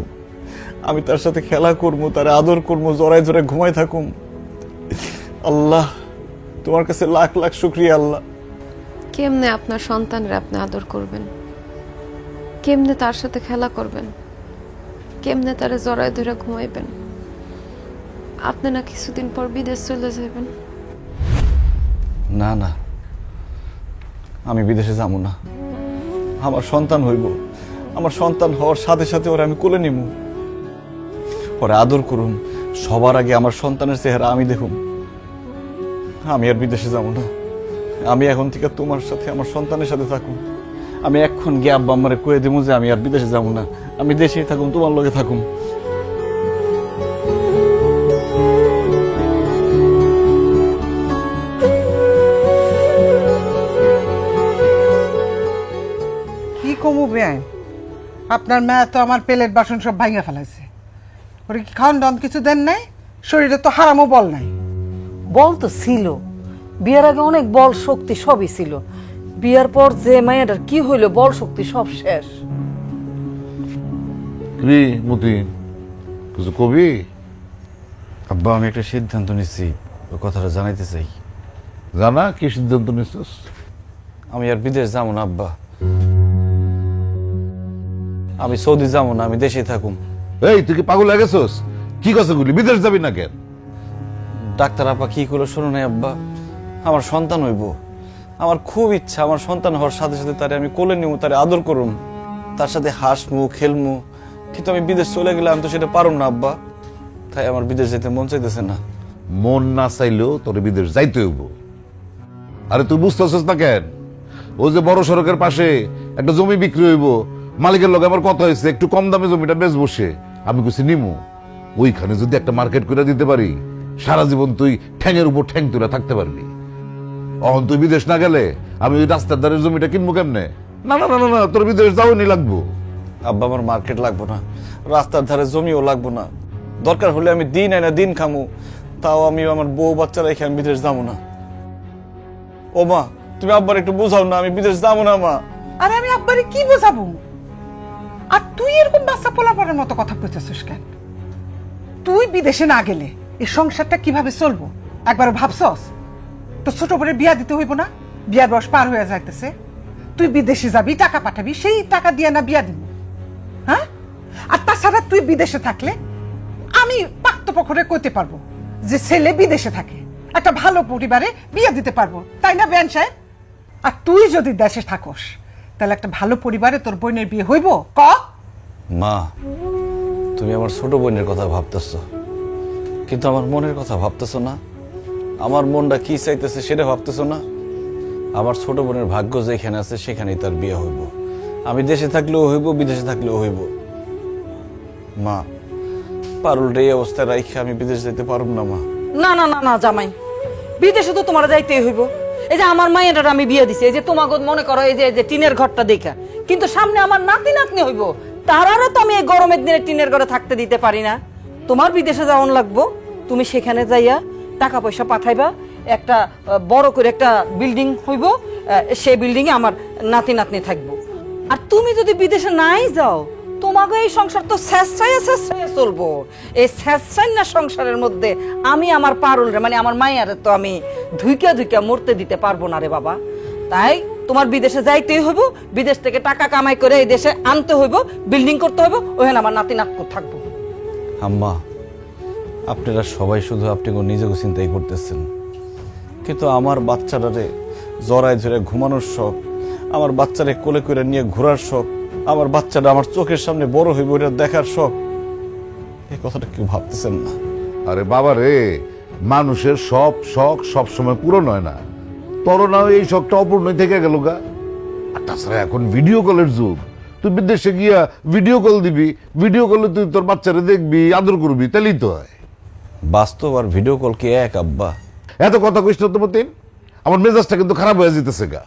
আমি তার সাথে খেলা করবো, তারে আদর করবো, জড়ায় ধরে ঘুমায় থাকুম। আল্লাহ, তোমার কাছে লাখ লাখ শুকরিয়া আল্লাহ। কেমনে আপনার সন্তানরা আপনি আদর করবেন? কেমনে তার সাথে খেলা করবেন? কেমনে তারে জড়ায় ধরে ঘুমাইবেন? আপনি না কিছুদিন পর বিদেশ চলে যাবেন? না না, আমি বিদেশে যাবো না। আমার সন্তান হইব, আমার সন্তান হওয়ার সাথে সাথে ওরা আমি কোলে নিব, ওরা আদর করুম। সবার আগে আমার সন্তানের চেহারা আমি দেখুম। আমি আর বিদেশে যাবো না। আমি এখন থেকে তোমার সাথে, আমার সন্তানের সাথে থাকুম। আমি এখন গিয়ে আব্বা আম্মারে কয়ে দেবো যে আমি আর বিদেশে যাবো না, আমি দেশেই থাকুম, তোমার লগে থাকুম। কি কমু বেআইন, আপনার মেয়ে তো আমার প্লেট বাসন সব ভাঙিয়ে ফেলাইছে। ওরে কি খাওয়ান দাওয়ান কিছু দেন নাই? শরীরে তো হারামও বল নাই। বল তো ছিল, বিয়ের আগে অনেক বল শক্তি সবই ছিল, বিয়ের পর যে মায়ের কি হইলো, বল শক্তি সব শেষ। রে মতিন, কিছু কবি? আব্বা, আমি একটা সিদ্ধান্ত নিচ্ছি, ওই কথাটা জানাইতে চাই। জানা কি সিদ্ধান্ত নিছিস? আমি আর বিদেশ যাবো না আব্বা, আমি সৌদি যাবো না, আমি দেশেই থাকুম। এই তুই কি পাগল হয়ে গেছস? কি কথা বলি, বিদেশ যাবি না কেন? ডাক্তার আপা কি করলো শোনো নাই আব্বা, আমার সন্তান হইব, আমার খুব ইচ্ছা আমার সন্তান হওয়ার সাথে সাথে তারে আমি কোলে নিব, তারে আদর করুম, তার সাথে হাসমু খেলমু। কিন্তু আমি বিদেশ চলে গেলে আমি তো সেটা পারুম না আব্বা, তাই আমার বিদেশ যেতে মন চাইতেছে না। মন না চাইলেও তোর বিদেশ যাইতে হইব। আরে তুই বুঝতেছিস না কেন? ওই যে বড় সড়কের পাশে একটা জমি বিক্রি হইব, মালিকের লগে আমার কথা হয়েছে, একটু কম দামে জমিটা বেশ বসে আমি কিছু নিমু। ওইখানে যদি একটা মার্কেট করে দিতে পারি, সারা জীবন তুই ঠ্যাঙের উপর ঠ্যাং তুলে থাকতে পারবি। অহন তুই বিদেশ না গেলে আমি ওই রাস্তার ধারের জমিটা কিনবো কেমনে? না না না না, তোর বিদেশ যাওয়ানি লাগবো। আব্বা, আমার মার্কেট লাগবো না, রাস্তার ধারে জমিও লাগবো না, দরকার হলে আমি দিন আইনা দিন খামু, তাও আমি আমার বউ বাচ্চা রেখে আমি বিদেশ যাবো না। ও মা, তুমি আব্বার একটু বুঝাও না, আমি বিদেশ যাবো না মা। আরে আমি আব্বারে কি বোঝাবো? আর তুই এরকম বাচ্চা পোলাপানের মতো কথা কইতেছিস কেন? তুই বিদেশে না গেলে এই সংসারটা কিভাবে চলবো একবার ভাবছস? তো ছোট করে বিয়া দিতে হইব না? বিয়ার বয়স পার হয়ে যাইতেছে, তুই বিদেশে যাবি, টাকা পাঠাবি, সেই টাকা দিয়ে না বিয়া দিব? হ্যাঁ? আর তাছাড়া তুই বিদেশে থাকলে আমি পাক্তপক্ষরে কইতে পারবো যে ছেলে বিদেশে থাকে, একটা ভালো পরিবারে বিয়ে দিতে পারবো, তাই না বেন সাহেব? আর তুই যদি দেশে থাকস তাহলে একটা ভালো পরিবারে তোর বোনের বিয়ে হইব? ক মা, তুমি আমার ছোট বোনের কথা ভাবতেছো, কিন্তু আমার মনের কথা ভাবতেছো না। আমার মনটা কি চাইতেছে সেটা ভাবতেছো না। আমার ছোট বোনের ভাগ্য যেখানে আছে সেখানেই তার বিয়ে হইব। আমি দেশে থাকলেও হইব, বিদেশে থাকলেও হইব। মা, পারুল এই অবস্থায় রাইখে আমি বিদেশ যেতে পারব না মা। না না না না জামাই, বিদেশে তো তোমার যাইতেই হইব। এই যে আমার মায়ের আমি বিয়ে দিছি, এই যে তোমাকে মনে করো এই যে টিনের ঘরটা দেখা, কিন্তু সামনে আমার নাতি নাতনি হইব, তারারও তো আমি এই গরমের দিনে টিনের ঘরে থাকতে দিতে পারি না। তোমার বিদেশে যাওয়ান লাগবো, তুমি সেখানে যাইয়া টাকা পয়সা পাঠাইবা, একটা বড় করে একটা বিল্ডিং হইব, সেই বিল্ডিং এ আমার নাতি নাতনি থাকবো। আর তুমি যদি বিদেশে নাই যাও, তোমাকে এই সংসার তো শেষরাইয়া চলবো। এই শেষরাইনা সংসারের মধ্যে আমি আমার পারুল রে, মানে আমার মায়ের তো আমি ধুইকা ধুইকা মরতে দিতে পারবো না রে বাবা। তাই তোমার বিদেশে যাইতেই হইব, বিদেশ থেকে টাকা কামাই করে এই দেশে আনতে হইব, বিল্ডিং করতে হইব, ওখানে আমার নাতি নাতনি থাকবো। আম্মা, আপনারা সবাই শুধু আপনি নিজেকে চিন্তাই করতেছেন, কিন্তু আমার বাচ্চাটারে জড়ায় ধরে ঘুমানোর শখ, আমার বাচ্চারে কোলে করে নিয়ে ঘোরার শখ, আমার বাচ্চাটা আমার চোখের সামনে বড় হইব এটা দেখার শখ, এই কথাটা কেউ ভাবতেছেন না। আরে বাবা রে, মানুষের সব শখ সব সময় পূরণ হয় না, তোর না এই শখটা অপূর্ণই থেকে গেল গা। আর তাছাড়া এখন ভিডিও কলের যুগ, তুই বিদেশে গিয়া ভিডিও কল দিবি, ভিডিও কলে তুই তোর বাচ্চারে দেখবি, আদর করবি, তাহলেই তো হয়। বাস্তব আর ভিডিও কল কি এক আব্বা? এত কথা কইস না তো মতিন, আমার মেজাজটা কিন্তু খারাপ হয়ে যেতেছে গা।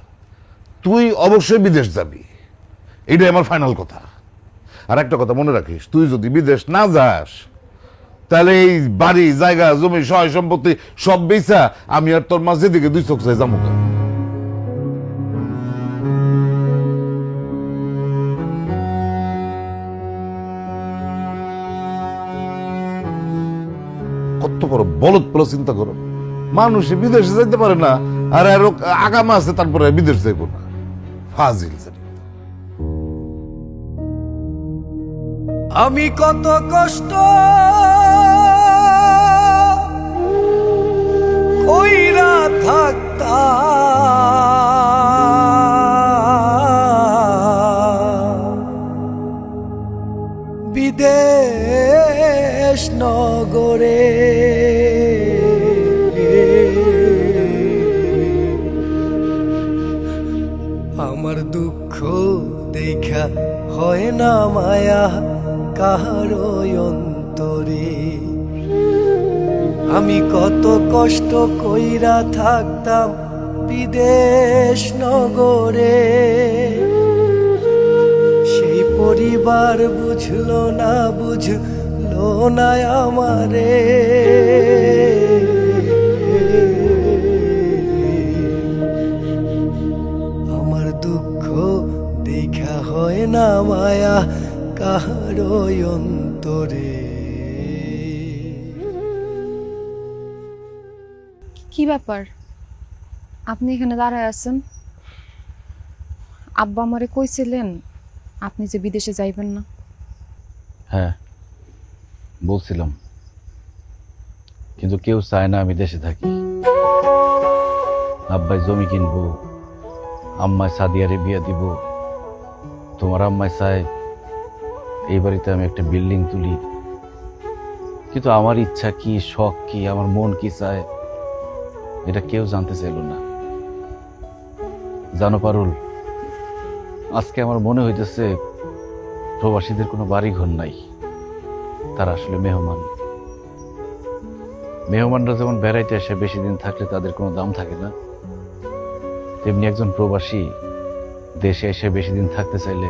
তুই অবশ্যই বিদেশ যাবি, এইটাই আমার ফাইনাল কথা। আর একটা কথা মনে রাখিস, তুই যদি বিদেশ না যাস তাহলে এই বাড়ি জায়গা জমি সয় সম্পত্তি সব বেচা আমি আর তোর মা যেদিকে দুই চোখ চাই যাবো। কত বড় বলদ পড়ে চিন্তা করো, মানুষ বিদেশে যাইতে পারে না আর আরো আগামা আছে তারপরে বিদেশ যাইব না, ফাজিল। আমি কত কষ্ট কইরা থাকতাম বিদেশ নগরে, আমার দুঃখ দেখা হয় না মায়া কাহারো অন্তরে। আমি কত কষ্ট কইরা থাকতাম বিদেশ নগরে, সেই পরিবার বুঝলো না আমারে। আমার দুঃখ দেখা হয় না মায়া কাহারো অন্তরে। কি ব্যাপার, আপনি এখানে দাঁড়ায় আছেন? আব্বা আমারে কইছিলেন আপনি যে বিদেশে যাইবেন না। হ্যাঁ বলছিলাম, কিন্তু কেউ চায় না আমি দেশে থাকি। আব্বাই জমি কিনবো, আম্মায় সাদিয়ারে বিয়া দিব, তোমার আম্মায় চায় এই বাড়িতে আমি একটা বিল্ডিং তুলি। কিন্তু আমার ইচ্ছা কি, শখ কি, আমার মন কি চায় এটা কেউ জানতে চাইল না। জানো পারুল, আজকে আমার মনে হইতেছে প্রবাসীদের কোনো বাড়ি ঘর নাই, তারা আসলে মেহমান। মেহমানরা যেমন বেড়াইতে আসে বেশি দিন থাকলে তাদের কোনো দাম থাকে না, তেমনি একজন প্রবাসী দেশে এসে বেশি দিন থাকতে চাইলে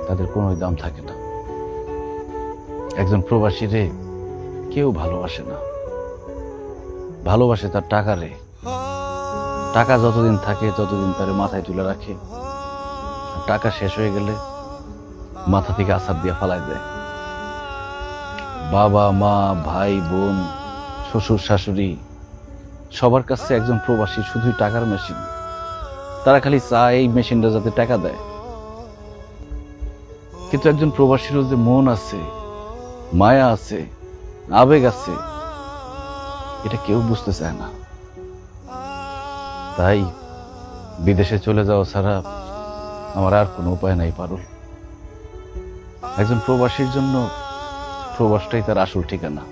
তাদের কোনো দাম থাকে না। একজন প্রবাসীরে কেউ ভালোবাসে না, ভালোবাসে তার টাকারে। টাকা যতদিন থাকে ততদিন তারে মাথায় তুলে রাখে, টাকা শেষ হয়ে গেলে মাথা থেকে আছাড় দিয়ে ফালাই দেয়। বাবা মা ভাই বোন শ্বশুর শাশুড়ি সবার কাছে একজন প্রবাসী শুধুই টাকার মেশিন। তারা খালি চায় এই মেশিনটা যাতে টাকা দেয়। কিন্তু একজন প্রবাসীরও যে মন আছে, মায়া আছে, আবেগ আছে, এটা কেউ বুঝতে চায় না। তাই বিদেশে চলে যাওয়া ছাড়া আমার আর কোনো উপায় নাই পারুল। একজন প্রবাসীর জন্য প্রবাসটাই তার আসল ঠিকানা।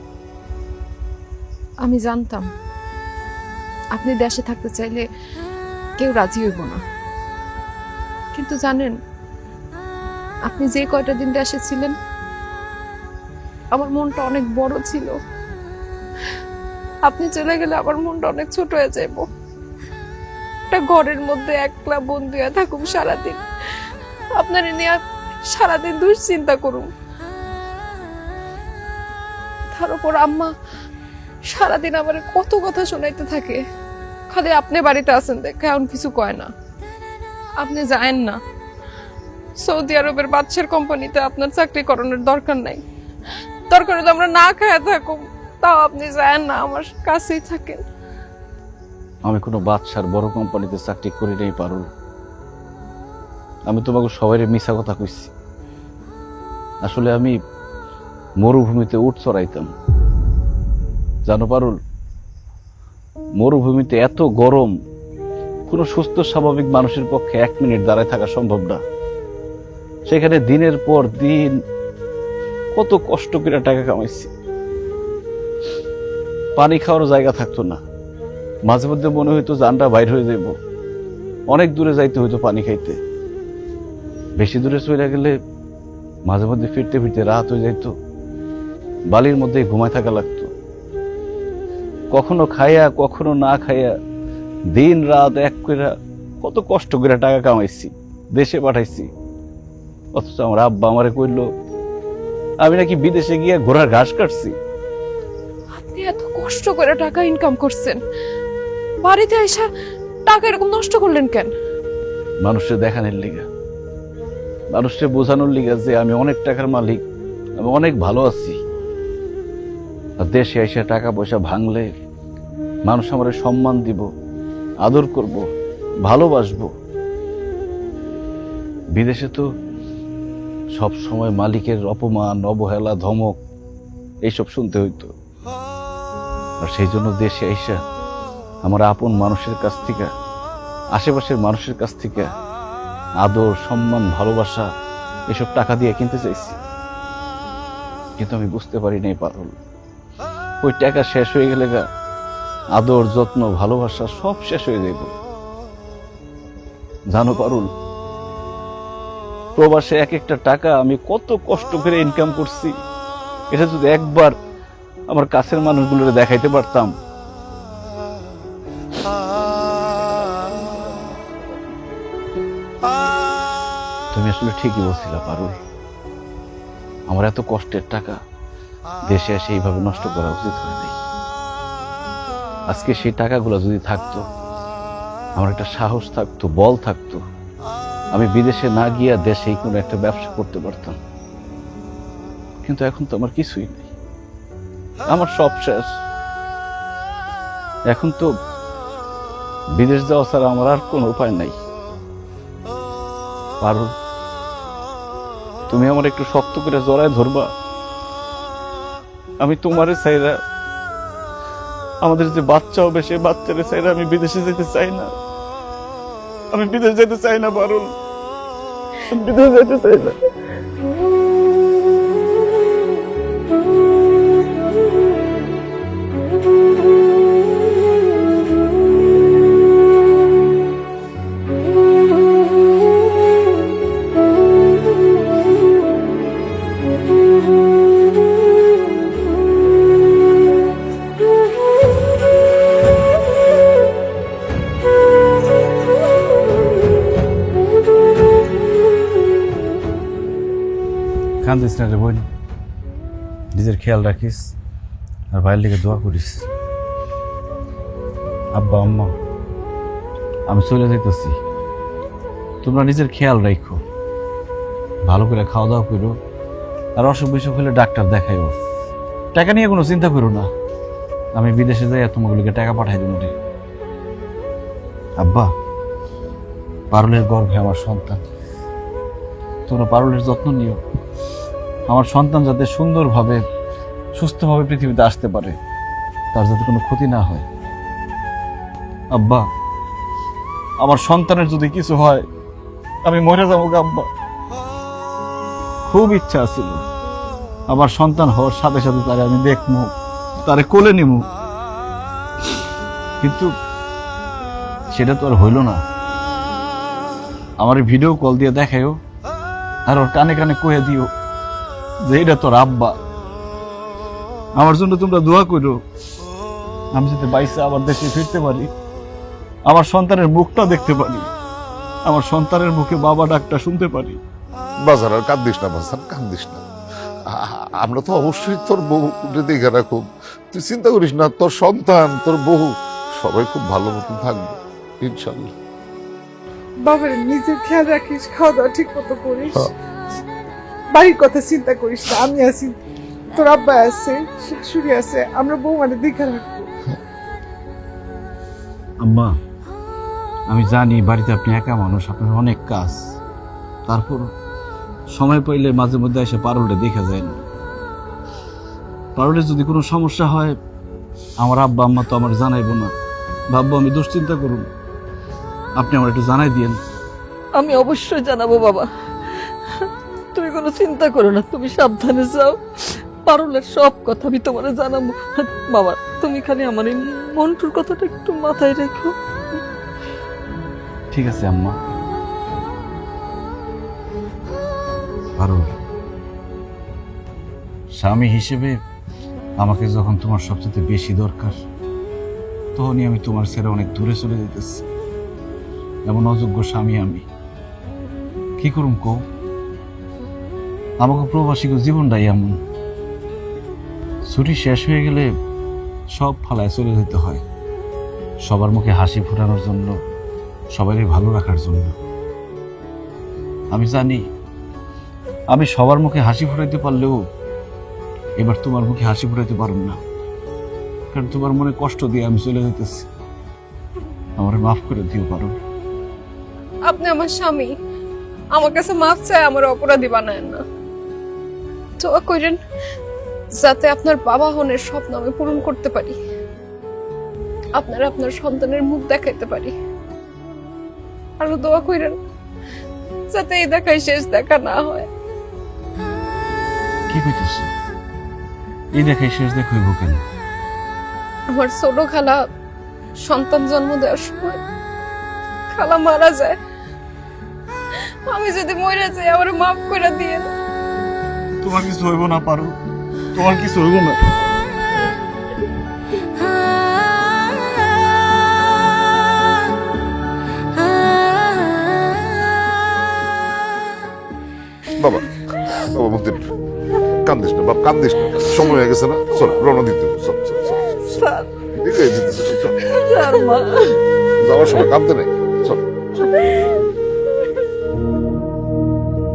আমি জানতাম আপনি দেশে থাকতে চাইলে কেউ রাজি হইব না, কিন্তু জানেন আপনি যে কয়টা দিন দেশে ছিলেন আমার মনটা অনেক বড় ছিল। আপনি চলে গেলে আমার মনটা অনেক ছোট হয়ে যাইব। একটা ঘরের মধ্যে একলা বন্ধু হয়ে থাকুম সারাদিন, আপনার নিয়ে সারাদিন দুশ্চিন্তা করুম। তার উপর আম্মা সারাদিন আমার কত কথা শোনাইতে থাকে, খালি আপনি বাড়িতে আছেন দেখে এমন কিছু কয় না। আপনি যায়েন না, সৌদি আরবের বাদশার কোম্পানিতে আপনার চাকরি করানোর দরকার নাই, দরকার হলে আমরা না খায় থাকুম, তাও আপনি যায়েন না, আমার কাছেই থাকেন। আমি কোনো বাদশার বড় কোম্পানিতে চাকরি করি নাই পারুল। আমি তোমাকে সবাই মিছা কথা কইছি। আসলে আমি মরুভূমিতে উট চড়াইতাম। জানো পারুল, মরুভূমিতে এত গরম, কোনো সুস্থ স্বাভাবিক মানুষের পক্ষে 1 মিনিট দাঁড়ায় থাকা সম্ভব না। সেখানে দিনের পর দিন কত কষ্ট করে টাকা কামাইছি, পানি খাওয়ার জায়গা থাকতো না। মাঝে মধ্যে মনে হইতো জানটা বাইর হয়ে যাইব, অনেক দূরে যাইতে হইতো পানি খাইতে। বেশি দূরে চলে গেলে মাঝে মধ্যে ফিরতে ফিরতে রাত হয়ে যাইত, বালির মধ্যে ঘুমায় থাকা লাগতো। কখনো খাইয়া কখনো না খাইয়া দিন রাত এক কইরা কত কষ্ট করে টাকা কামাইছি, দেশে পাঠাইছি। অথচ আমার আব্বা আমারে কইল আমি নাকি বিদেশে গিয়ে ঘোড়ার ঘাস কাটছি। আপনি এত কষ্ট করে টাকা ইনকাম করছেন, বাড়িতে এসে টাকা এরকম নষ্ট করলেন কেন? মানুষের দেখানোর লিগা, মানুষকে বোঝানোর লিগা যে আমি অনেক টাকার মালিক, আমি অনেক ভালো আছি। আর দেশে এসে টাকা পয়সা ভাঙলে মানুষ আমার সম্মান দিব, আদর করব, ভালোবাসবো। বিদেশে তো সব সময় মালিকের অপমান, অবহেলা, ধমক এইসব শুনতে হইতো। আর সেই জন্য দেশে আইসা আমার আপন মানুষের কাছ থেকে, আশেপাশের মানুষের কাছ থেকে আদর, সম্মান, ভালোবাসা এসব টাকা দিয়ে কিনতে চাইছি। কিন্তু আমি বুঝতে পারি নাই পারুল, ওই টাকা শেষ হয়ে গেলে গা আদর, যত্ন, ভালোবাসা সব শেষ হয়ে যাইব। জানো পারুল, প্রবাসে এক একটা টাকা আমি কত কষ্ট করে ইনকাম করছি, এটা যদি একবার আমার কাছের মানুষগুলোরে দেখাইতে পারতাম। তুমি আসলে ঠিকই বলছিলা পারুল, আমার এত কষ্টের টাকা দেশে এসে এইভাবে নষ্ট করা উচিত হয় নাই। আজকে সেই টাকাগুলো যদি থাকতো, আমার একটা সাহস থাকতো, বল থাকতো, আমি বিদেশে না গিয়া দেশেই কোনো একটা ব্যবসা করতে পারতাম। কিন্তু এখন তো আমার কিছুই নেই, আমার সব শেষ। এখন তো বিদেশ যাওয়া ছাড়া আমার আর কোনো উপায় নাই। পারুল, তুমি আমার একটু শক্ত করে জড়ায় ধরবা। আমি তোমারে চাইরা, আমাদের যে বাচ্চা হবে সে বাচ্চারে চাইরা আমি বিদেশে যেতে চাই না। আমি বিদেশ যেতে চাই না পারুল, বিদেশ যেতে চাই না। কান্দিস না রে বোন, নিজের খেয়াল রাখিস আর ভাইয়ের লিগে দোয়া করিস। আব্বা আম্মা, আমি চলে যাইতেছি, তোমরা নিজের খেয়াল রাখো, ভালো করে খাওয়া দাওয়া করো, আর অসুখ বিসুখ হলে ডাক্তার দেখাইও। টাকা নিয়ে কোনো চিন্তা করো না, আমি বিদেশে যাই তোমাগুলোকে টাকা পাঠাই দেবো রে। আব্বা, পারুলের গর্ভে আমার সন্তান, তোমরা পারুলের যত্ন নিও। আমার সন্তান যাতে সুন্দরভাবে, সুস্থভাবে পৃথিবীতে আসতে পারে, তার যাতে কোনো ক্ষতি না হয়। আব্বা, আমার সন্তানের যদি কিছু হয় আমি মরে যাবো আব্বা। খুব ইচ্ছা ছিল আমার সন্তান হওয়ার সাথে সাথে তারে আমি দেখবো, তারে কোলে নিব, কিন্তু সেটা তো আর হইল না। আমার ভিডিও কল দিয়ে দেখাইও, আর ওর কানে কানে কয়ে দিও যে এটা তোর আব্বা। আমার জন্য তোমরা দোয়া করো, আমি যাতে বাইসে আবার দেশে ফিরতে পারি, আমার সন্তানের মুখটা দেখতে পারি, আমার সন্তানের মুখে বাবা ডাকটা শুনতে পারি। বাজার আর কান্দিস না বাজার, কান্দিস না। আমরা তো অবশ্যই তোর বউ দেখে রাখুক, তুই চিন্তা করিস না। তোর সন্তান, তোর বউ সবাই খুব ভালো মতন থাকবে ইনশাল্লাহ। বাবার নিজের খেয়াল রাখিস, খাওয়া দাওয়া ঠিক মতো করিস, বাড়ির কথা চিন্তা করিস না। আমি আছি, তোর আব্বা আছে, শাশুড়ি আছে, আমরা বৌমারে দেখে রাখবো। আম্মা, আমি জানি বাড়িতে আপনি একা মানুষ, আপনার অনেক কাজ, তারপর সময় পাইলে মাঝে মধ্যে এসে পারুলটা দেখা যায় না। পারুলের যদি কোনো সমস্যা হয় আমার আব্বা আম্মা তো আমার জানাইবো না, ভাববো আমি দুশ্চিন্তা করুন। আপনি আমার একটু জানাই দিয়েন। আমি অবশ্যই জানাবো বাবা, তুমি কোনো চিন্তা করো না, তুমি সাবধানে যাও, পারুলের সব কথা আমি তোমার জানাবো। বাবা তুমি খালি আমার এই মন্টুর কথাটা একটু মাথায় রেখো। ঠিক আছে আম্মা। পারুল, স্বামী হিসেবে আমাকে যখন তোমার সবচেয়ে বেশি দরকার, তখনই আমি তোমার ছেড়ে অনেক দূরে চলে যেতেছি। এমন অযোগ্য স্বামী আমি কি করুম কো? আমাকে প্রবাসী জীবনটাই এমন, ছুটি শেষ হয়ে গেলে সব ফালায় চলে যেতে হয়, সবার মুখে হাসি ফোটানোর জন্য, সবারই ভালো রাখার জন্য। আমি জানি আমি সবার মুখে হাসি ফোটাইতে পারলেও এবার তোমার মুখে হাসি ফোটাইতে পারব না, কারণ তোমার মনে কষ্ট দিয়ে আমি চলে যেতেছি। আমার মাফ করে দিও পারো। আপনি আমার স্বামী, আমার কাছে মাফ চাই, আমার অপরাধী বানায় না। দোয়া করেন যাতে আপনার বাবা হনের স্বপ্ন আমি পূরণ করতে পারি, আপনার আপনার সন্তানের মুখ দেখাইতে পারি। আরো দোয়া করেন যাতে এই দেখাই শেষ দেখা না হয়। কি কইতেছ? এই দেখাই শেষ দেখা হইব কেন? আমার ছোট খালা সন্তান জন্ম দেওয়ার সময় খালা মারা যায়, আমি যদি মরে যাই আমার মাফ করে দিয়ে। তোমার কিছু হইব না পারো, তোমার কিছু হইব না। বাবা, বাবা মুক্তি, কান্দিস না বাপ, কান্দিস না, সময় হয়ে গেছে না, চল রওনা দিতে হবে, চল চল চল স্যার, দিকে যেতেছে, চল স্যার মা, যাওয়ার সময় কাঁদতে নেই, চল।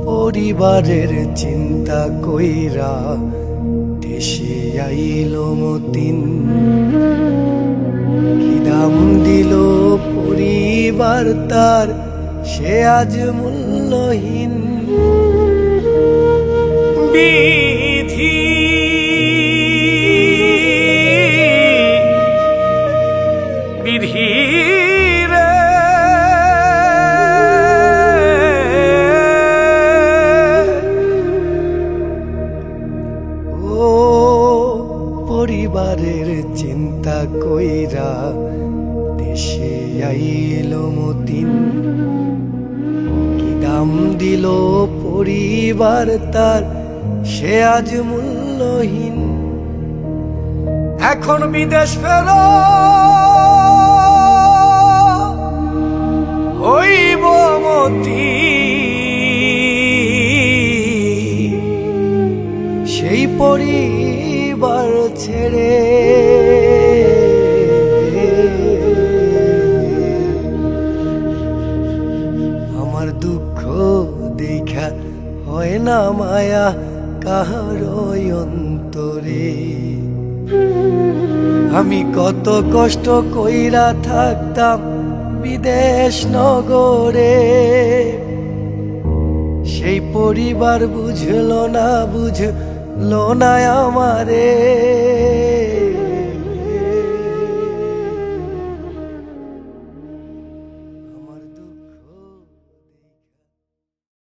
পরিবারের চিন্তা কইরা দেশে আইল মতিন, কি দাম দিল পরিবার তার, সে আজ মূল্যহীন। বিধি বিধি রে, ও পরিবারের চিন্তা কইরা দেশে আইল মতিন, কি দাম দিল পরিবার তার, সে আজ মূল্যহীন। এখন বিদেশ ফেরো হইব মতি, সেই পরিবার ছেড়ে। আমার দুঃখ দেখা হয় না মায়া কাহার অন্তরে, আমি কত কষ্ট কইরা থাকতাম বিদেশ নগরে, সেই পরিবার বুঝলো না আমারে।